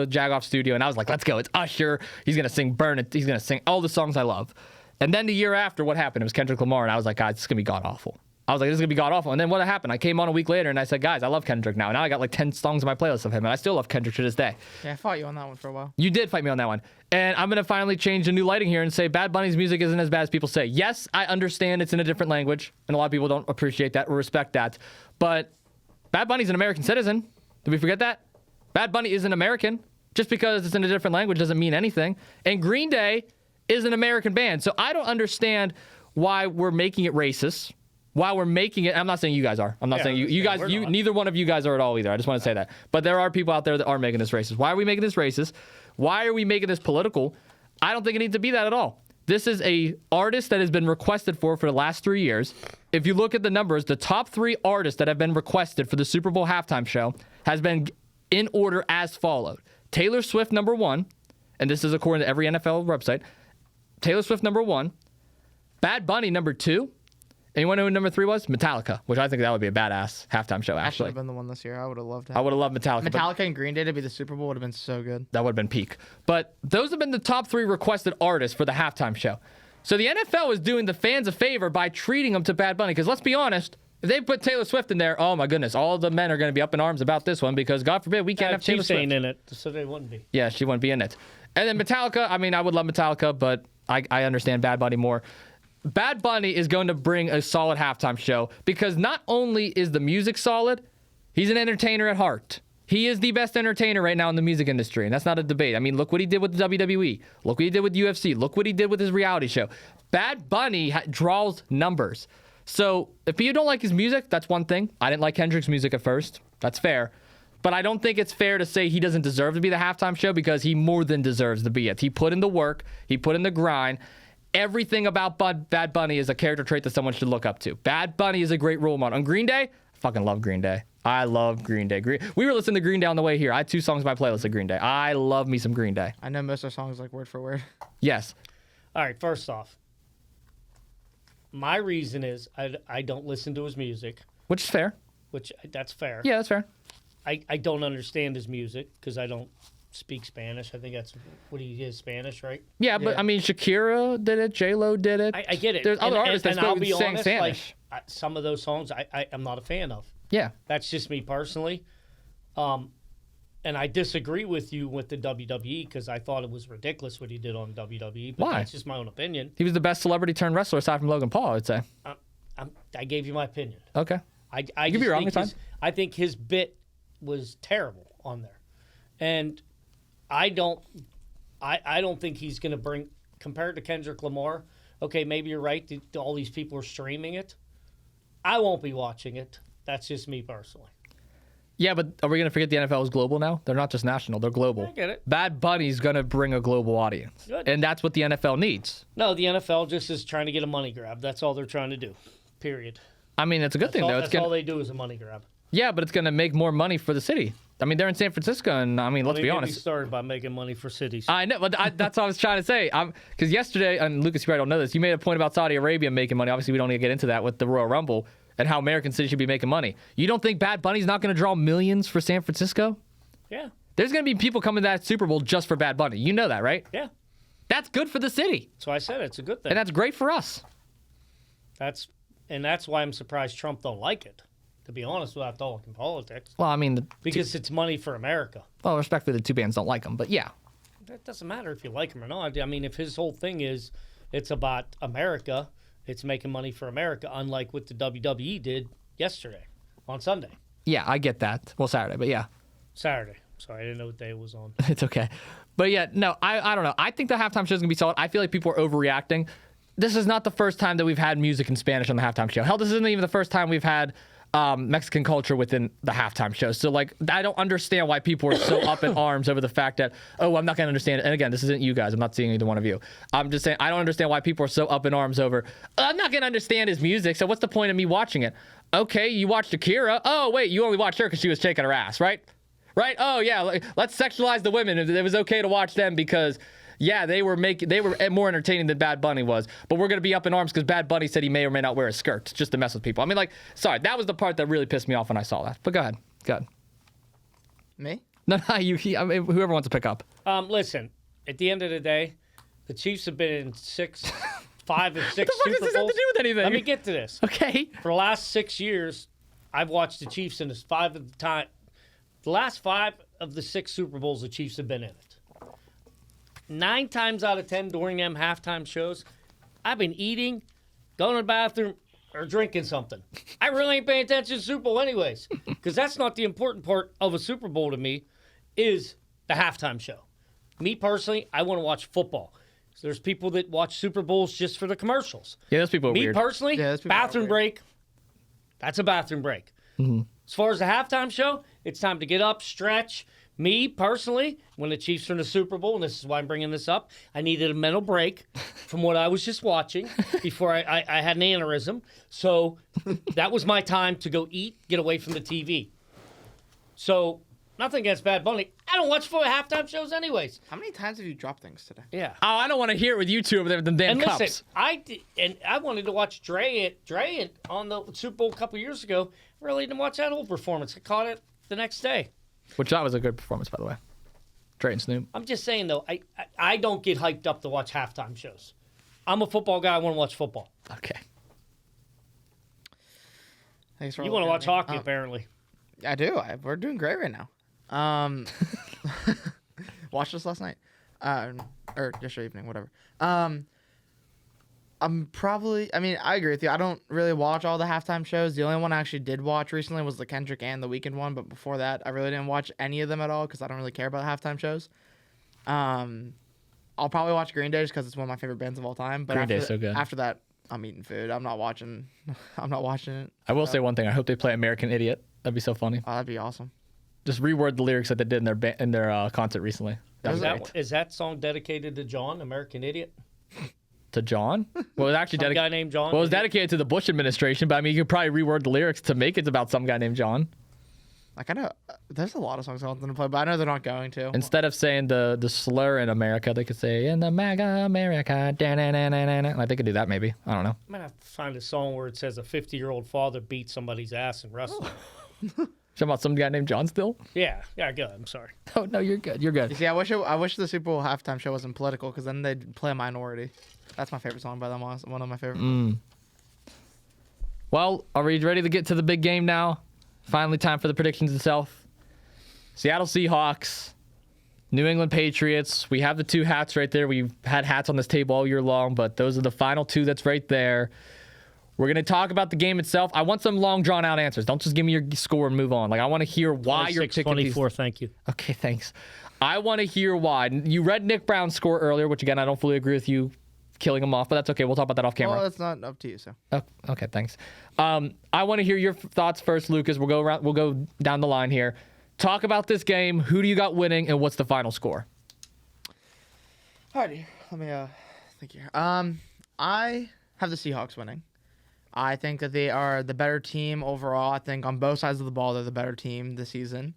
Jagoffs studio, and I was like, "Let's go! It's Usher. He's gonna sing Burn It. He's gonna sing all the songs I love." And then the year after, what happened? It was Kendrick Lamar, and I was like, "God, this is gonna be god awful." I was like, "This is gonna be god awful." And then what happened? I came on a week later, and I said, "Guys, I love Kendrick now." And now I got like 10 songs on my playlist of him, and I still love Kendrick to this day. Yeah, I fought you on that one for a while. You did fight me on that one. And I'm going to finally change the new lighting here and say Bad Bunny's music isn't as bad as people say. Yes, I understand it's in a different language, and a lot of people don't appreciate that or respect that. But Bad Bunny's an American citizen. Did we forget that? Bad Bunny is an American. Just because it's in a different language doesn't mean anything. And Green Day is an American band. So I don't understand why we're making it racist. Why we're making it, I'm not saying you guys are. I'm not saying you guys, neither one of you guys are at all either. I just want to say that. But there are people out there that are making this racist. Why are we making this racist? Why are we making this political? I don't think it needs to be that at all. This is a artist that has been requested for the last 3 years. If you look at the numbers, the top 3 artists that have been requested for the Super Bowl halftime show has been in order as followed. Taylor Swift, number 1, and this is according to every NFL website. Taylor Swift, number 1. Bad Bunny, number 2. And you want to know who number 3 was? Metallica, which I think that would be a badass halftime show, That should actually. have been the one this year. I would have loved it. I would have loved Metallica. Metallica and Green Day to be the Super Bowl would have been so good. That would have been peak. But those have been the top 3 requested artists for the halftime show. So the NFL is doing the fans a favor by treating them to Bad Bunny. Because let's be honest, if they put Taylor Swift in there, oh my goodness, all the men are going to be up in arms about this one because God forbid we can't have Taylor Swift. Ain't in it, so they wouldn't be. Yeah, she wouldn't be in it. And then Metallica, I mean, I would love Metallica, but I understand Bad Bunny more. Bad Bunny is going to bring a solid halftime show because not only is the music solid, he's an entertainer at heart. He is the best entertainer right now in the music industry, and that's not a debate. I mean, look what he did with the WWE. Look what he did with UFC. Look what he did with his reality show. Bad Bunny draws numbers. So if you don't like his music, that's one thing. I didn't like Kendrick's music at first. That's fair. But I don't think it's fair to say he doesn't deserve to be the halftime show because he more than deserves to be it. He put in the work. He put in the grind. Everything about Bad Bunny is a character trait that someone should look up to. Bad Bunny is a great role model. And Green Day, I fucking love Green Day. I love Green Day. We were listening to Green Day on the way here. I had 2 songs on my playlist of Green Day. I love me some Green Day. I know most of their songs like word for word. Yes. All right, first off, my reason is I don't listen to his music. Which is fair. That's fair. Yeah, that's fair. I don't understand his music because I don't speak Spanish. I think that's what he is, Spanish, right? Yeah, but I mean, Shakira did it. J-Lo did it. I get it. There's other artists that I'll be sang honest, Spanish. like, some of those songs I'm not a fan of. Yeah. That's just me personally. And I disagree with you with the WWE because I thought it was ridiculous what he did on WWE. But Why? That's just my own opinion. He was the best celebrity turned wrestler aside from Logan Paul, I'd say. I gave you my opinion. Okay. I could be wrong, it's fine. I think his bit was terrible on there. And I don't think he's going to bring, compared to Kendrick Lamar, okay, maybe you're right, all these people are streaming it. I won't be watching it. That's just me personally. Yeah, but are we going to forget the NFL is global now? They're not just national, they're global. I get it. Bad Bunny's going to bring a global audience. Good. And that's what the NFL needs. No, the NFL just is trying to get a money grab. That's all they're trying to do, period. I mean, it's a good thing, though. That's all they do is a money grab. Yeah, but it's going to make more money for the city. I mean, they're in San Francisco, and I mean, let's be honest. We started by making money for cities. I know, but that's what I was trying to say. Because yesterday, and Lucas, you probably don't know this, you made a point about Saudi Arabia making money. Obviously, we don't need to get into that with the Royal Rumble and how American cities should be making money. You don't think Bad Bunny's not going to draw millions for San Francisco? Yeah. There's going to be people coming to that Super Bowl just for Bad Bunny. You know that, right? Yeah. That's good for the city. That's why I said it's a good thing. And that's great for us. That's why I'm surprised Trump don't like it, to be honest, without talking politics. Well, I mean, because it's money for America. Well, respectfully, the 2 bands don't like him, but yeah. It doesn't matter if you like him or not. I mean, if his whole thing is it's about America, it's making money for America, unlike what the WWE did yesterday on Sunday. Yeah, I get that. Well, Saturday, but yeah. Saturday. Sorry, I didn't know what day it was on. It's okay. But yeah, no, I don't know. I think the halftime show is going to be solid. I feel like people are overreacting. This is not the first time that we've had music in Spanish on the halftime show. Hell, this isn't even the first time we've had Mexican culture within the halftime show. So, like, I don't understand why people are so up in arms over the fact that, oh, I'm not going to understand it. And again, this isn't you guys. I'm not seeing either one of you. I'm just saying I don't understand why people are so up in arms over, I'm not going to understand his music, so what's the point of me watching it? Okay, you watched Akira. Oh, wait, you only watched her because she was shaking her ass, right? Right? Oh, yeah, let's sexualize the women. It was okay to watch them because... yeah, they were more entertaining than Bad Bunny was, but we're going to be up in arms because Bad Bunny said he may or may not wear a skirt just to mess with people. I mean, like, sorry, that was the part that really pissed me off when I saw that. But go ahead. Me? No, you. I mean, whoever wants to pick up. Listen, at the end of the day, the Chiefs have been in 5 of 6 What the fuck Super does this have Bowls. to do with anything? Let me get to this. Okay. For the last 6 years, I've watched the Chiefs in the last 5 of the 6 Super Bowls the Chiefs have been in it. 9 times out of 10 during them halftime shows, I've been eating, going to the bathroom, or drinking something. I really ain't paying attention to the Super Bowl anyways, because that's not the important part of a Super Bowl to me, is the halftime show. Me personally, I want to watch football. So there's people that watch Super Bowls just for the commercials. Yeah, those people are weird. Me personally, Yeah, those people are bathroom weird. break, that's a bathroom break. As far as the halftime show, it's time to get up, stretch. Me, personally, when the Chiefs were in the Super Bowl, and this is why I'm bringing this up, I needed a mental break from what I was just watching before I had an aneurysm. So that was my time to go eat, get away from the TV. So nothing against Bad Bunny. I don't watch full halftime shows anyways. How many times have you dropped things today? Yeah. Oh, I don't want to hear it with you two over there with them damn And cups. listen, I wanted to watch Dre on the Super Bowl a couple years ago. Really didn't watch that whole performance. I caught it the next day. Which that was a good performance, by the way. Dre and Snoop. I'm just saying, though, I don't get hyped up to watch halftime shows. I'm a football guy. I want to watch football. Okay. Thanks for You want to looking watch at me. hockey, apparently. I do. We're doing great right now. Watched this last night, or yesterday evening, whatever. I'm probably. I mean, I agree with you. I don't really watch all the halftime shows. The only one I actually did watch recently was the Kendrick and the Weeknd one. But before that, I really didn't watch any of them at all because I don't really care about halftime shows. I'll probably watch Green Day just because it's one of my favorite bands of all time. But Green after Day's so good. After that, I'm eating food. I'm not watching. I'm not watching it. I will say one thing. I hope they play American Idiot. That'd be so funny. Oh, that'd be awesome. Just reword the lyrics that they did in their concert recently. That'd be great. Is that song dedicated to John, American Idiot? To John? Well, it was actually Some guy named John? Well, it was dedicated to the Bush administration, but I mean, you could probably reword the lyrics to make it about some guy named John. Like I know, there's a lot of songs I want them to play, but I know they're not going to. Instead of saying the slur in America, they could say in the MAGA America. Like they could do that maybe. I don't know. I'm going to have to find a song where it says a 50-year-old father beat somebody's ass in wrestling. Talking about some guy named John still? Yeah, good. I'm sorry. Oh no, you're good. You're good. You see, I wish the Super Bowl halftime show wasn't political because then they'd play a Minority. That's my favorite song by them. One of my favorite. Well, are we ready to get to the big game now? Finally, time for the predictions itself. Seattle Seahawks, New England Patriots. We have the 2 hats right there. We've had hats on this table all year long, but those are the final 2 that's right there. We're going to talk about the game itself. I want some long, drawn-out answers. Don't just give me your score and move on. Like I want to hear why you're picking 24, thank you. Okay, thanks. I want to hear why. You read Nick Brown's score earlier, which, again, I don't fully agree with you killing him off, but that's okay. We'll talk about that off camera. Well, that's not up to you, so. Oh, okay, thanks. I want to hear your thoughts first, Lucas. We'll go around. We'll go down the line here. Talk about this game. Who do you got winning, and what's the final score? Alrighty, let me think here. I have the Seahawks winning. I think that they are the better team overall. I think on both sides of the ball, they're the better team this season.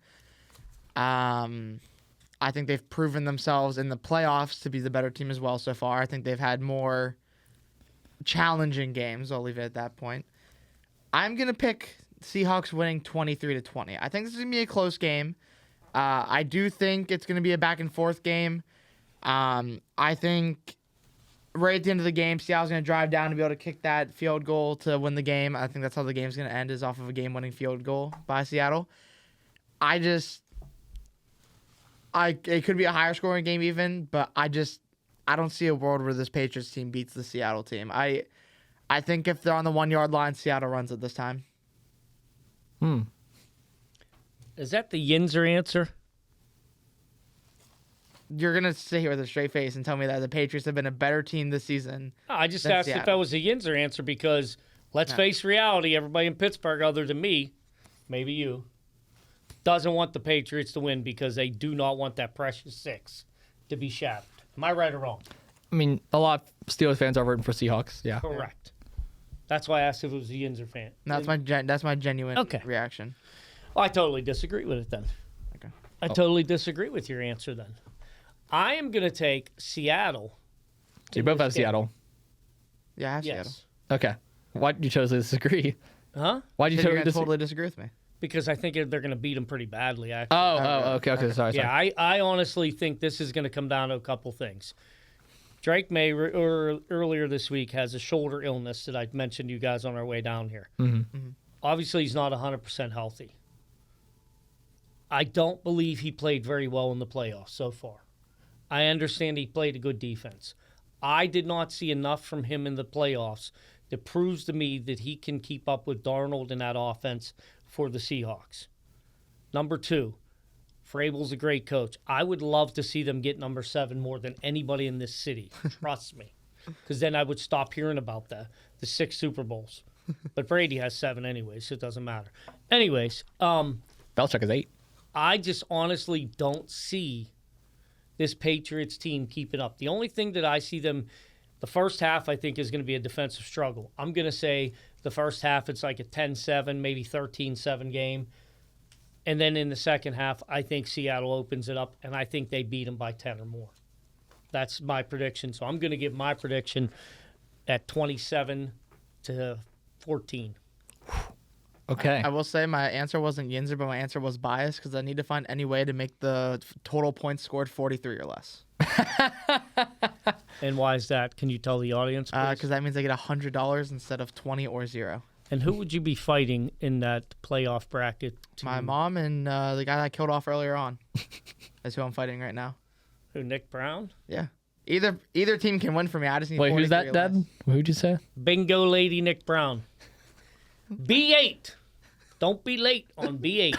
I think they've proven themselves in the playoffs to be the better team as well so far. I think they've had more challenging games. I'll leave it at that point. I'm going to pick Seahawks winning 23-20. I think this is going to be a close game. I do think it's going to be a back and forth game. I think right at the end of the game, Seattle's going to drive down to be able to kick that field goal to win the game. I think that's how the game's going to end, is off of a game-winning field goal by Seattle. It could be a higher scoring game even, but I don't see a world where this Patriots team beats the Seattle team. I think if they're on the 1 yard line, Seattle runs it this time. Is that the Yinzer answer? You're going to sit here with a straight face and tell me that the Patriots have been a better team this season. I just than asked if Seattle. that was a Yinzer answer because Let's face reality. Everybody in Pittsburgh, other than me, maybe you, doesn't want the Patriots to win because they do not want that precious 6 to be shattered. Am I right or wrong? I mean, a lot of Steelers fans are rooting for Seahawks. Yeah. Correct. That's why I asked if it was a Yinzer fan. That's my genuine reaction. Well, I totally disagree with it then. Okay. I totally disagree with your answer then. I am going to take Seattle. So you both have Seattle. Yeah, I have Seattle. Yes. Okay. Why did you chose to disagree? Huh? Why did you totally disagree with me? Because I think they're going to beat them pretty badly, actually. Okay. Sorry. Yeah, I honestly think this is going to come down to a couple things. Drake May earlier this week has a shoulder illness that I mentioned to you guys on our way down here. Obviously, he's not 100% healthy. I don't believe he played very well in the playoffs so far. I understand he played a good defense. I did not see enough from him in the playoffs that proves to me that he can keep up with Darnold in that offense for the Seahawks. Number 2, Vrabel's a great coach. I would love to see them get number 7 more than anybody in this city. Trust me. Because then I would stop hearing about the 6 Super Bowls. But Brady has 7 anyways, so it doesn't matter. Anyways, Belichick is 8. I just honestly don't see this Patriots team keeping up. The only thing that I see them, the first half I think is going to be a defensive struggle. I'm going to say the first half it's like a 10-7, maybe 13-7 game. And then in the second half, I think Seattle opens it up, and I think they beat them by 10 or more. That's my prediction. So I'm going to give my prediction at 27-14. Okay. I will say my answer wasn't Yinzer, but my answer was biased because I need to find any way to make the total points scored 43 or less. And why is that? Can you tell the audience, please? Because that means I get $100 instead of 20 or 0. And who would you be fighting in that playoff bracket? My mom and the guy I killed off earlier on. That's who I'm fighting right now. Who, Nick Brown? Yeah. Either team can win for me. I just need. Wait, who's that, or Dad? less. Who'd you say? Bingo lady Nick Brown. B8. Don't be late on B8.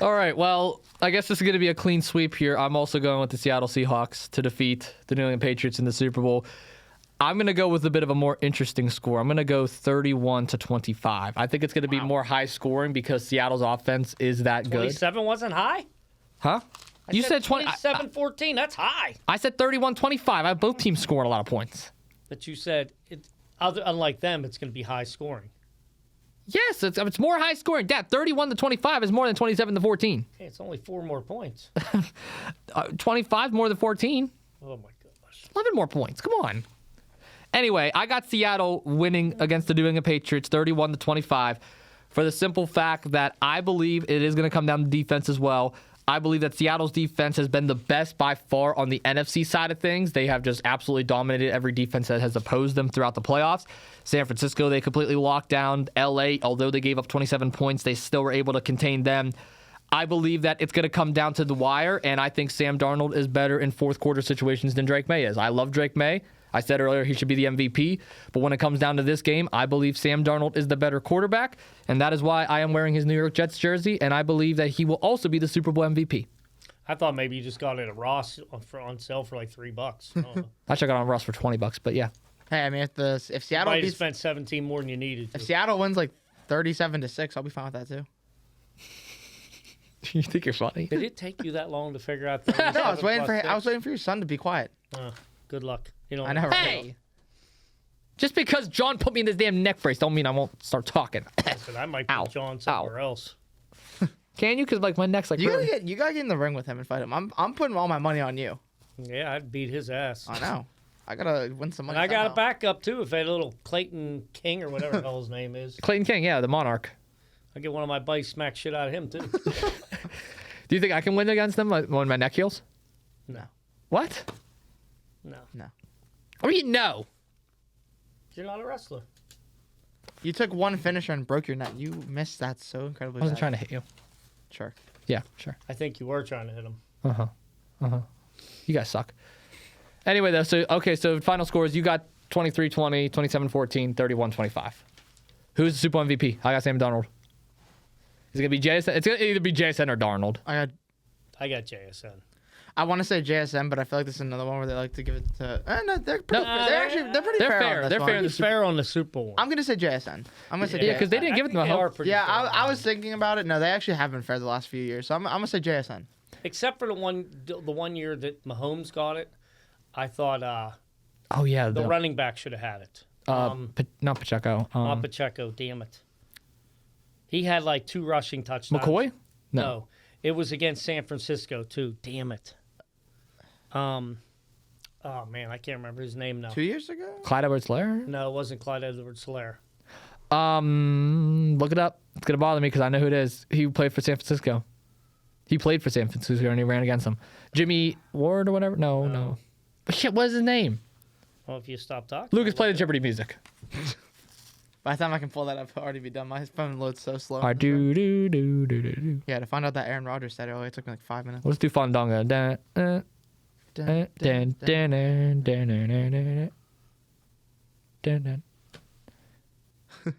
All right. Well, I guess this is going to be a clean sweep here. I'm also going with the Seattle Seahawks to defeat the New England Patriots in the Super Bowl. I'm going to go with a bit of a more interesting score. I'm going to go 31-25. I think it's going to be more high scoring because Seattle's offense is that good. 27 wasn't high? Huh? You said 27-14. That's high. I said 31-25. I have both teams scoring a lot of points. But you said, unlike them, it's going to be high scoring. Yes, it's more high scoring. Dad, 31-25 is more than 27-14. Hey, it's only 4 more points. 25 more than 14. Oh, my goodness. 11 more points. Come on. Anyway, I got Seattle winning against the New England Patriots 31-25 for the simple fact that I believe it is going to come down to defense as well. I believe that Seattle's defense has been the best by far on the NFC side of things. They have just absolutely dominated every defense that has opposed them throughout the playoffs. San Francisco, they completely locked down. LA, although they gave up 27 points, they still were able to contain them. I believe that it's going to come down to the wire, and I think Sam Darnold is better in fourth quarter situations than Drake May is. I love Drake May. I said earlier he should be the MVP, but when it comes down to this game, I believe Sam Darnold is the better quarterback, and that is why I am wearing his New York Jets jersey, and I believe that he will also be the Super Bowl MVP. I thought maybe you just got it at Ross on sale for like $3. I should have got on Ross for $20, but yeah. Hey, I mean, if Seattle Might have beats, spent 17 more than you needed to. if Seattle wins like 37-6, I'll be fine with that too. You think you're funny? Did it take you that long to figure out? No, I was waiting for your son to be quiet. Good luck. You know. I know. Right? Hey! Just because John put me in this damn neck brace don't mean I won't start talking. Listen, I might put John somewhere else. Can you? Because like my neck's like You really... gotta get in the ring with him and fight him. I'm putting all my money on you. Yeah, I'd beat his ass. I know. I gotta win some money. And I got a somehow. backup too. If I had a little Clayton King or whatever the hell his name is, Clayton King, yeah, the Monarch. I get one of my buddies smack shit out of him too. Do you think I can win against them when my neck heals? No, What? no, I mean, no. you're not a wrestler. You took one finisher and broke your neck. You missed that so incredibly. I wasn't bad. trying to hit you. Sure. Yeah, sure. I think you were trying to hit him. You guys suck. Anyway, though, so final scores, you got 23-20, 27-14, 31-25. Who's the Super Bowl MVP? I got Sam Darnold. Is it going to be JSN? It's going to either be JSN or Darnold. I I got JSN. I want to say JSN, but I feel like this is another one where they like to give it to. No, they're pretty, they're pretty They're fair. fair. On this They're one. fair in He's fair on the Super Bowl. I'm gonna say JSN. I'm gonna say Yeah, JSN. because they didn't give it to They are Mahomes. pretty Yeah, fair. I was thinking about it. No, they actually have been fair the last few years. So I'm gonna say JSN. Except for the one year that Mahomes got it, I thought Oh yeah, the running back should have had it. not Pacheco. Not Pacheco, damn it. He had like 2 rushing touchdowns. McCoy? No. It was against San Francisco too. Damn it. Oh man, I can't remember his name now. 2 years ago. Clyde Edwards-Helaire? No, it wasn't Clyde Edwards-Helaire. Look it up. It's gonna bother me because I know who it is. He played for San Francisco. He played for San Francisco and he ran against him. Jimmy Ward or whatever? No. But shit, what is his name? Well, if you stop talking. Lucas, play the Jeopardy music. By the time I can pull that up, I'll already be done. My phone loads so slow. I do. Yeah, to find out that Aaron Rodgers said it, it took me like 5 minutes. Let's do Fandonga.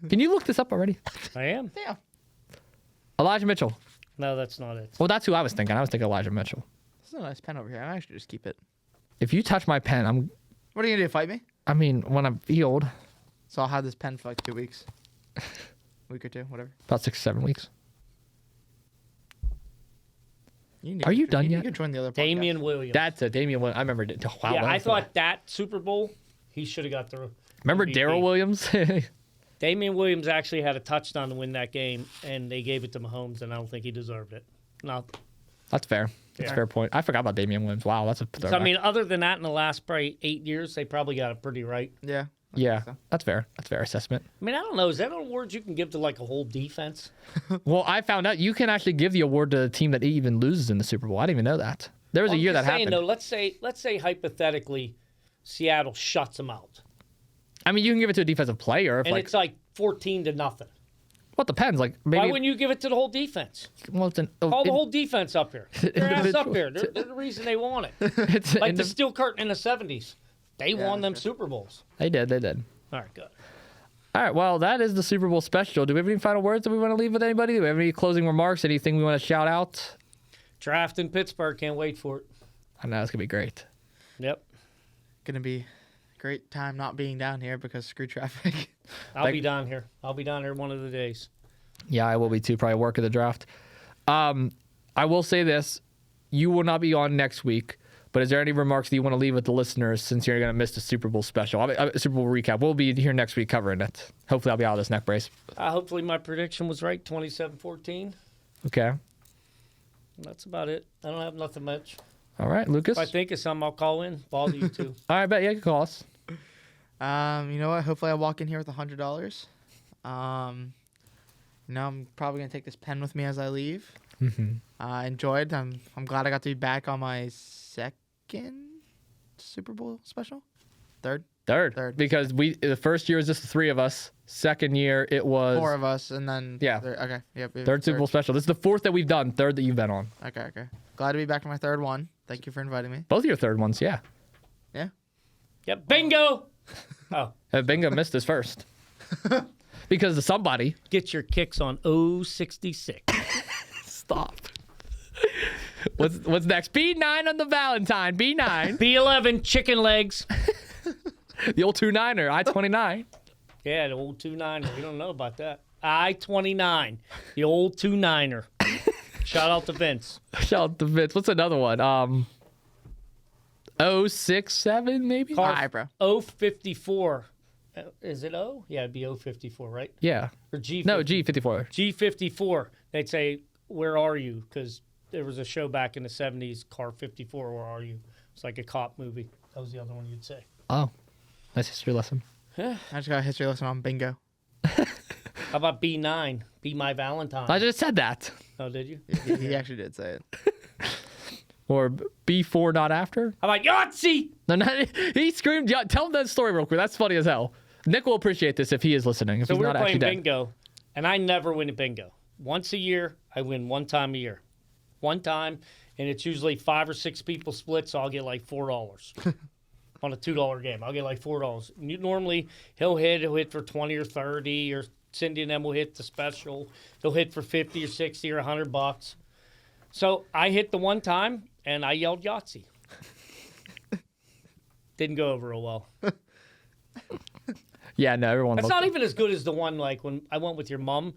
Can you look this up already? I am. Damn. Elijah Mitchell. No, that's not it. Well, that's who I was thinking. I was thinking Elijah Mitchell. This is a nice pen over here. I actually just keep it. If you touch my pen, What are you gonna do? Fight me? when I'm healed, So I'll have this pen for like 2 weeks. Week or two, whatever. about 6 or 7 weeks. Are you done you yet? You can join the other podcast. Damian Williams. That's a Damian Williams. I remember it. Wow, yeah, when I was thought that Super Bowl, he should have got the Remember MVP. Darrell Williams? Damian Williams actually had a touchdown to win that game, and they gave it to Mahomes, and I don't think he deserved it. No. That's fair. That's a fair point. I forgot about Damian Williams. Wow, that's a So, I mean, other than that, in the last probably 8 years, they probably got it pretty right. Yeah. yeah, that's fair. That's a fair assessment. I mean, I don't know. Is that an award you can give to like a whole defense? Well, I found out you can actually give the award to the team that even loses in the Super Bowl. I didn't even know that. There was Well, a year I'm that just saying, happened. though, let's say hypothetically, Seattle shuts them out, I mean, you can give it to a defensive player. If and like, it's like 14-0. well, it depends. Like maybe. Why wouldn't you give it to the whole defense? Well, it's Call the whole defense up here. Get their ass up Individual. here. They're the reason they want it. It's Like the Steel Curtain in the 70s. They won them that's Super Bowls. They did. All right, good. All right. Well, that is the Super Bowl special. Do we have any final words that we want to leave with anybody? Do we have any closing remarks? Anything we want to shout out? Draft in Pittsburgh. Can't wait for it. I know it's gonna be great. Yep. Gonna be a great time not being down here because screw traffic. I'll be down here. I'll be down here one of the days. Yeah, I will be too. Probably work at the draft. I will say this: you will not be on next week. But is there any remarks that you want to leave with the listeners since you're going to miss the Super Bowl special? Super Bowl recap. We'll be here next week covering it. Hopefully, I'll be out of this neck brace. Hopefully my prediction was right, 27-14. Okay. That's about it. I don't have nothing much. All right, Lucas. If I think of something, I'll call in. Bother you two. All right, bet. Yeah, you can call us. You know what? Hopefully I walk in here with $100. I'm probably gonna take this pen with me as I leave. I enjoyed. I'm glad I got to be back on my second Super Bowl special. Third. Because the first year was just the 3 of us. Second year it was 4 of us, and then Yeah. Okay. Yep. third Super Bowl special. This is the 4th that we've done. 3rd that you've been on. Okay. Glad to be back on my 3rd one. Thank you for inviting me. Both of your 3rd ones, yeah. Yeah. Yep. Bingo. Oh, Bingo missed his first because of somebody. get your kicks on 066. Stop. What's next? B9 on the Valentine. B9. B11 chicken legs. The old 2-9er. I-29. Yeah, the old 2-9er. You don't know about that. I-29. The old 2-9er. Shout out to Vince. Shout out to Vince. What's another one? 067 maybe? Car- Hi, bro. 054. Is it O? Yeah, it'd be 054, right? Yeah. Or G. No, G54. G54. They'd say, "Where are you?" Because there was a show back in the 70s, Car 54. Where are you? It's like a cop movie. That was the other one you'd say. Oh, nice history lesson. I just got a history lesson on bingo. How about B9? Be my Valentine. I just said that. Oh, did you? He actually did say it. Or B4 not after. How about Yahtzee? No, he screamed. Yeah, tell him that story real quick. That's funny as hell. Nick will appreciate this if he is listening. If So he's we were not actually playing dead. bingo, and I never win at bingo. Once a year, I win one time a year. One time, and it's usually 5 or 6 people split, so I'll get like $4. On a $2 game, I'll get like $4. Normally, he'll hit for 20 or 30, or Cindy and them will hit the special. He'll hit for 50 or 60 or $100. So I hit the one time, and I yelled Yahtzee. Didn't go over real well. Yeah, no, everyone. That's not even as good as the one like when I went with your mom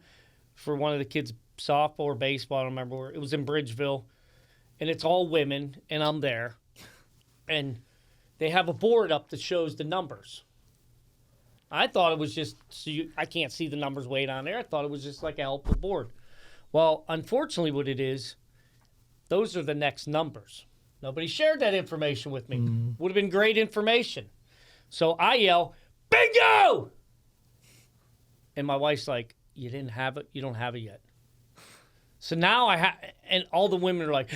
for one of the kids' softball or baseball. I don't remember where. It was in Bridgeville, and it's all women, and I'm there. And they have a board up that shows the numbers. I thought it was just I can't see the numbers way down there. I thought it was just like a helpful board. Well, unfortunately, what it is, those are the next numbers. Nobody shared that information with me. Would have been great information. So I yell, bingo! And my wife's like, you didn't have it? You don't have it yet. So now and all the women are like,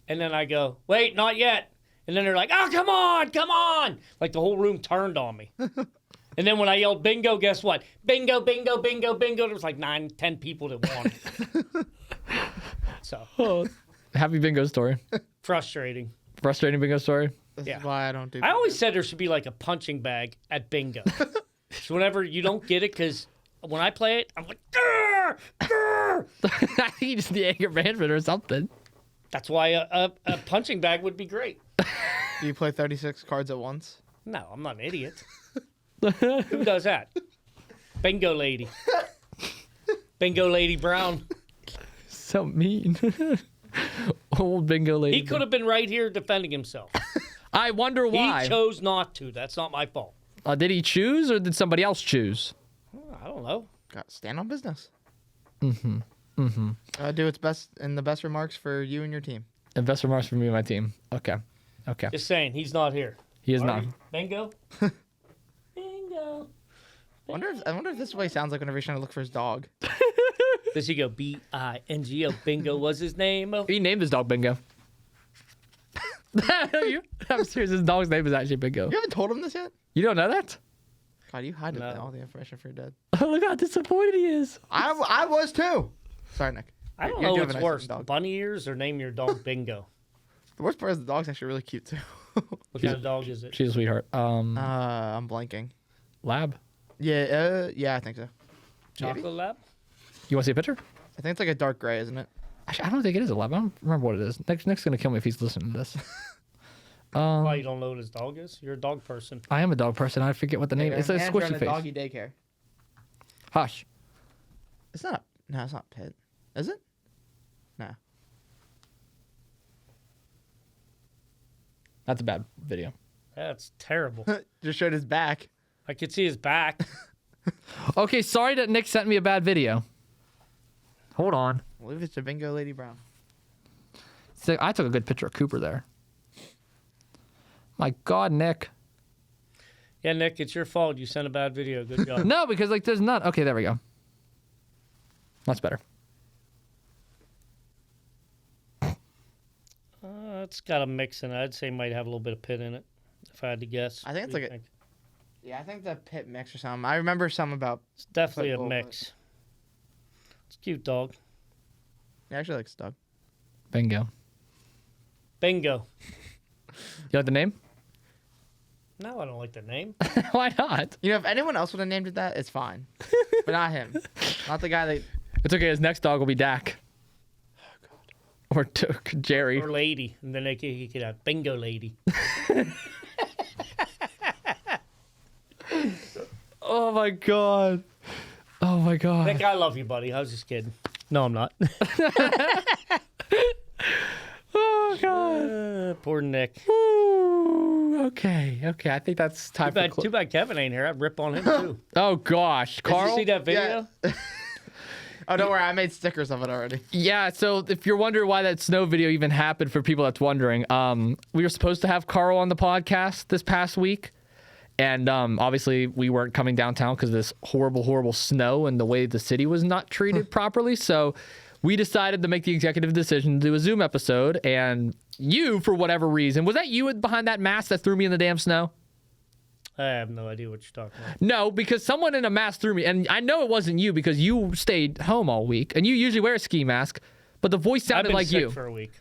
And then I go, wait, not yet. And then they're like, oh, come on, come on. Like the whole room turned on me. And then when I yelled bingo, guess what? Bingo, bingo, bingo, bingo. There was like 9, 10 people that won. So. Happy bingo story. Frustrating. Frustrating bingo story. This Yeah. is why I don't do. I always said there should be like a punching bag at bingo. So whenever you don't get it, because when I play it, I'm like, grr, grr. I think you just need anger management or something. That's why a punching bag would be great. Do you play 36 cards at once? No, I'm not an idiot. Who does that? Bingo lady. Bingo lady Brown. So mean. Old bingo lady. He could have been right here defending himself. I wonder why. He chose not to. That's not my fault. Did he choose or did somebody else choose? I don't know. Got to stand on business. Mm-hmm. Do its best in the best remarks for you and your team. Investor remarks for me and my team. Okay. Just saying, he's not here. He is not. Bingo. Bingo. I wonder if this is what he sounds like whenever he's trying to look for his dog. Does he go B-I-N-G-O? Bingo was his name. He named his dog Bingo. I'm serious. His dog's name is actually Bingo. You haven't told him this yet? You don't know that? God, you hide No. all the information for your dad. Oh, look how disappointed he is. I was too. Sorry, Nick. I don't You know do have what's a nice worse, dog. bunny ears or name your dog Bingo. The worst part is the dog's actually really cute too. What kind of dog is it? She's a sweetheart. I'm blanking. Lab. Yeah, I think so. Chocolate lab? You want to see a picture? I think it's like a dark gray, isn't it? Actually, I don't think it is a lab. I don't remember what it is. Nick's gonna kill me if he's listening to this. Why, you don't know what his dog is? You're a dog person. I am a dog person. I forget what the name. It's a squishy face. Doggy daycare. Hush. It's not. No, it's not Pit. Is it? No. That's a bad video. That's terrible. Just showed his back. I could see his back. Okay, sorry that Nick sent me a bad video. Hold on. I believe it's a Bingo Lady Brown. So I took a good picture of Cooper there. My God, Nick. Yeah, Nick, it's your fault. You sent a bad video. Good job. No, because like there's not. Okay, there we go. That's better. It's got a mix in it. I'd say it might have a little bit of pit in it, if I had to guess. I think it's What do like you think? Yeah, I think the Pit mix or something. I remember something about. It's definitely a football, mix. It's a cute dog. He actually likes dog. Bingo. Bingo. You like the name? No, I don't like the name. Why not? You know, if anyone else would have named it that, it's fine. But not him. Not the guy that. It's okay. His next dog will be Dak. Or Jerry. Or lady. And then he could have Bingo Lady. Oh my God. Oh my God. Nick, I love you, buddy. I was just kidding. No, I'm not. Oh God. Poor Nick. Ooh, okay. I think that's time for. Too bad Kevin ain't here. I'd rip on him, too. Oh gosh, Carl. Did you see that video? Yeah. Oh, don't worry. I made stickers of it already. Yeah, so if you're wondering why that snow video even happened, for people that's wondering, we were supposed to have Carl on the podcast this past week. And obviously we weren't coming downtown because of this horrible snow and the way the city was not treated properly. So we decided to make the executive decision to do a Zoom episode. And you, for whatever reason, was that you behind that mask that threw me in the damn snow? I have no idea what you're talking about. No, because someone in a mask threw me. And I know it wasn't you because you stayed home all week. And you usually wear a ski mask. But the voice I've sounded been like sick you. for a week.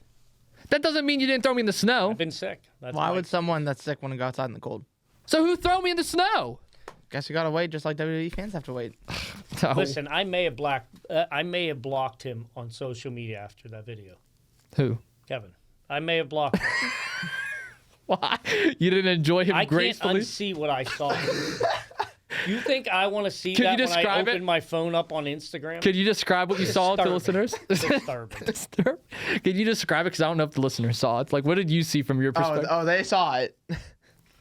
That doesn't mean you didn't throw me in the snow. I've been sick. That's Why would someone that's sick want to go outside in the cold? So who threw me in the snow? Guess you gotta wait, just like WWE fans have to wait. No. Listen, I may have blocked him on social media after that video. Who? Kevin. I may have blocked him. Why? You didn't enjoy him I gracefully? can't unsee what I saw. You think I want to see Can you that when I describe open it? my phone up on Instagram? Could you describe what you saw to listeners? Disturbing. Can you describe it? Because I don't know if the listeners saw it. Like, what did you see from your perspective? Oh, they saw it.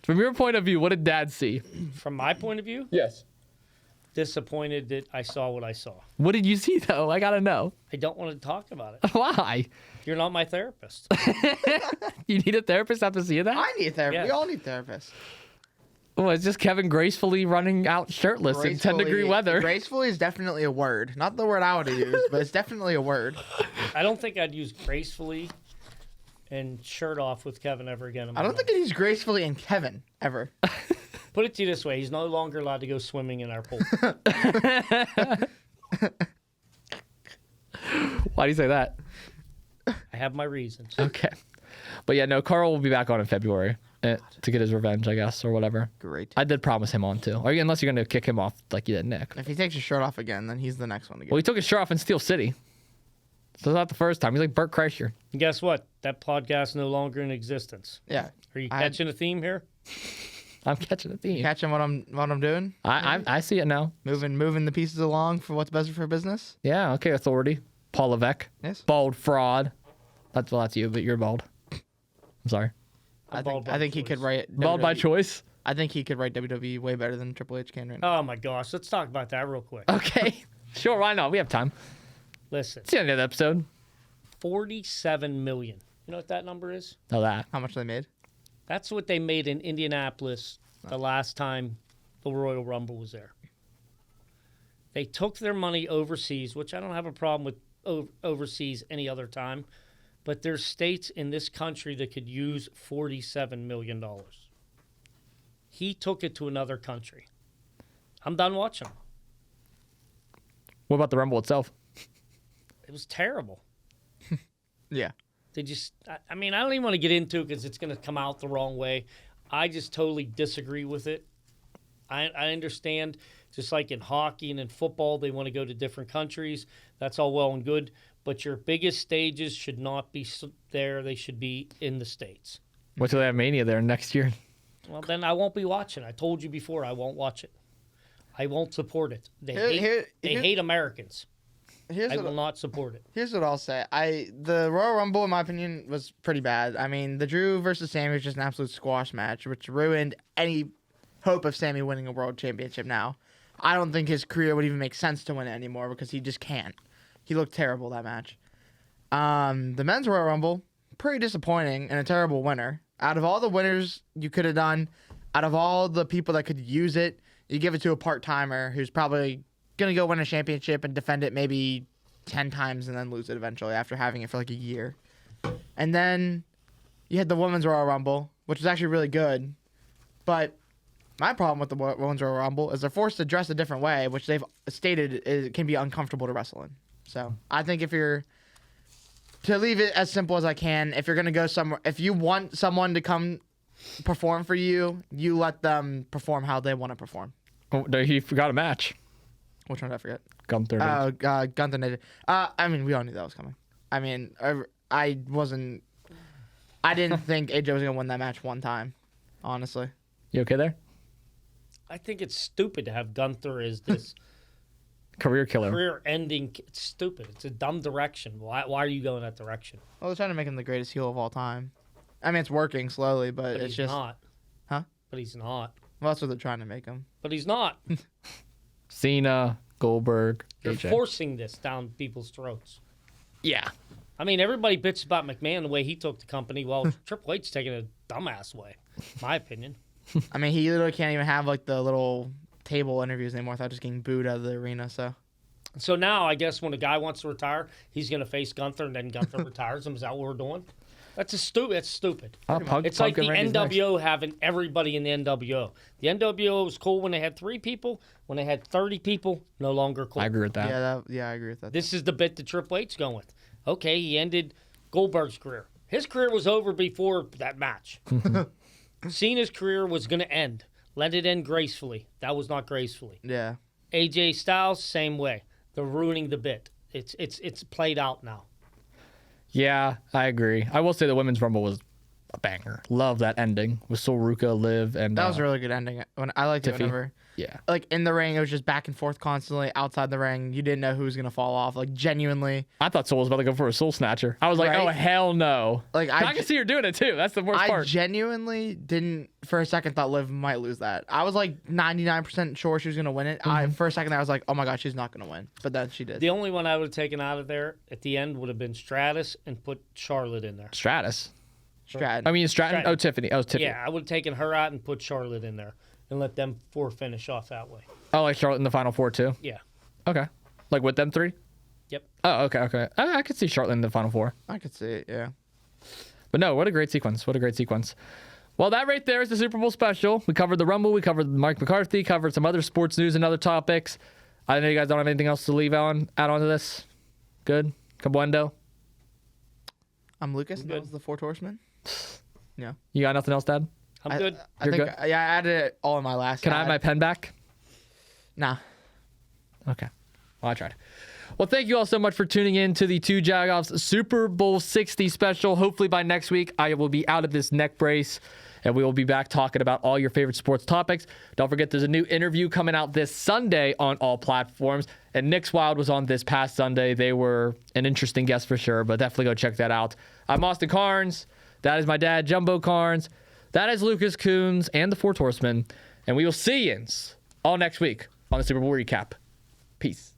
From your point of view, what did Dad see? From my point of view, Yes. disappointed that I saw what I saw. What did you see, though? I gotta know. I don't want to talk about it. Why? You're not my therapist. You need a therapist after seeing that? I need a therapist. Yeah. We all need therapists. Well, it's just Kevin gracefully running out shirtless in 10-degree weather. Gracefully is definitely a word. Not the word I would have used, but it's definitely a word. I don't think I'd use gracefully and shirt off with Kevin ever again. In my I don't life. think I'd use gracefully in Kevin ever. Put it to you this way: he's no longer allowed to go swimming in our pool. Why do you say that? I have my reasons. Okay. But yeah, no, Carl will be back on in February to get his revenge, I guess, or whatever. Great. I did promise him on too. Or unless you're going to kick him off like you did Nick. If he takes his shirt off again, then he's the next one to get. Well, he took his shirt off in Steel City. So it's not the first time. He's like Burt Kreischer. And guess what? That podcast is no longer in existence. Yeah. Are you I- catching a theme here? I'm catching a theme. Catching what I'm doing? I see it now. Moving the pieces along for what's best for business? Yeah, okay, authority. Paul Levesque. Yes. Bald fraud. That's you, but you're bald. I'm sorry. I bald by think he choice. could write Bald by WWE choice. I think he could write WWE way better than Triple H can right now. Oh my gosh, let's talk about that real quick. Okay. Sure, why not? We have time. Listen, It's the end of the episode. 47 million. You know what that number is? Know that. How much they made? That's what they made in Indianapolis the last time the Royal Rumble was there. They took their money overseas, which I don't have a problem with overseas any other time, but there's states in this country that could use $47 million. He took it to another country. I'm done watching. What about the Rumble itself? It was terrible. Yeah. They just, I mean, I don't even want to get into it because it's going to come out the wrong way. I just totally disagree with it. I understand, just like in hockey and in football, they want to go to different countries. That's all well and good. But your biggest stages should not be there. They should be in the States. Wait till they have Mania there next year. Well, then I won't be watching. I told you before I won't watch it. I won't support it. They hate Americans. I will not support it. Here's what I'll say. The Royal Rumble, in my opinion, was pretty bad. I mean, the Drew versus Sammy was just an absolute squash match, which ruined any hope of Sammy winning a world championship now. I don't think his career would even make sense to win it anymore because he just can't. He looked terrible that match. The men's Royal Rumble, pretty disappointing and a terrible winner. Out of all the winners you could have done, out of all the people that could use it, you give it to a part-timer who's probably going to go win a championship and defend it maybe 10 times and then lose it eventually after having it for like a year. And then you had the women's Royal Rumble, which was actually really good. But my problem with the women's Royal Rumble is they're forced to dress a different way, which they've stated can be uncomfortable to wrestle in. So I think to leave it as simple as I can, if you're going to go somewhere, if you want someone to come perform for you, you let them perform how they want to perform. Oh, he forgot a match. Which one did I forget? Gunther. Gunther did it. I mean, we all knew that was coming. I mean, I didn't think AJ was going to win that match one time, honestly. You okay there? I think it's stupid to have Gunther as this Career killer. career-ending. It's stupid. It's a dumb direction. Why are you going that direction? Well, they're trying to make him the greatest heel of all time. I mean, it's working slowly, but it's he's just... not. Huh? But he's not. Well, that's what they're trying to make him. But he's not. Cena, Goldberg, You're AJ. forcing this down people's throats. Yeah. I mean, everybody bitches about McMahon the way he took the company. Well, Triple H's taking a dumbass way, my opinion. I mean, he literally can't even have, like, the little table interviews anymore without just getting booed out of the arena, so... So now, I guess when a guy wants to retire, he's going to face Gunther, and then Gunther retires him. Is that what we're doing? That's stupid. It's stupid. It's like the NWO having everybody in the NWO. The NWO was cool when they had 3 people. When they had 30 people, no longer cool. I agree with that. Yeah, I agree with that. This is the bit that Triple H's going with. Okay, he ended Goldberg's career. His career was over before that match. Cena's career was going to end. Let it end gracefully. That was not gracefully. Yeah. AJ Styles, same way. They're ruining the bit. It's played out now. Yeah, I agree. I will say the Women's Rumble was a banger. Love that ending with Soruka, Liv, and That was a really good ending. I liked it Tiffy. whenever, yeah. like, in the ring, it was just back and forth constantly. Outside the ring, you didn't know who was going to fall off. Like, genuinely. I thought Soul was about to go for a Soul Snatcher. I was like, Right? oh, hell no. Like, I can see her doing it, too. That's the worst I part. genuinely didn't, for a second, thought Liv might lose that. I was like 99% sure she was going to win it. For a second, I was like, oh my God, she's not going to win. But then she did. The only one I would have taken out of there at the end would have been Stratus and put Charlotte in there. Stratus. Stratton. I mean, Stratton. Stratton. Oh, Tiffany. Oh, Tiffany. Yeah, I would have taken her out and put Charlotte in there and let them 4 finish off that way. Oh, like Charlotte in the Final Four, too? Yeah. Okay. Like with them 3? Yep. Oh, okay. I could see Charlotte in the Final Four. I could see it, yeah. But no, what a great sequence. What a great sequence. Well, that right there is the Super Bowl special. We covered the Rumble. We covered Mike McCarthy. Covered some other sports news and other topics. I know you guys don't have anything else to add on to this. Good? Cabuendo? I'm Lucas, and that good. was the 4 Horsemen. Yeah. You got nothing else to add? I'm good. I You're think, good? yeah, I added it all in my last Can I have ad. my pen back? Nah. Okay. Well, I tried. Well, thank you all so much for tuning in to the Two Jagoffs Super Bowl 60 special. Hopefully by next week, I will be out of this neck brace and we will be back talking about all your favorite sports topics. Don't forget, there's a new interview coming out this Sunday on all platforms. And Nick's Wild was on this past Sunday. They were an interesting guest for sure, but definitely go check that out. I'm Austin Cairns. That is my dad, Jumbo Cairns. That is Lucas Kuhns and the 4 Horsemen. And we will see you all next week on the Super Bowl recap. Peace.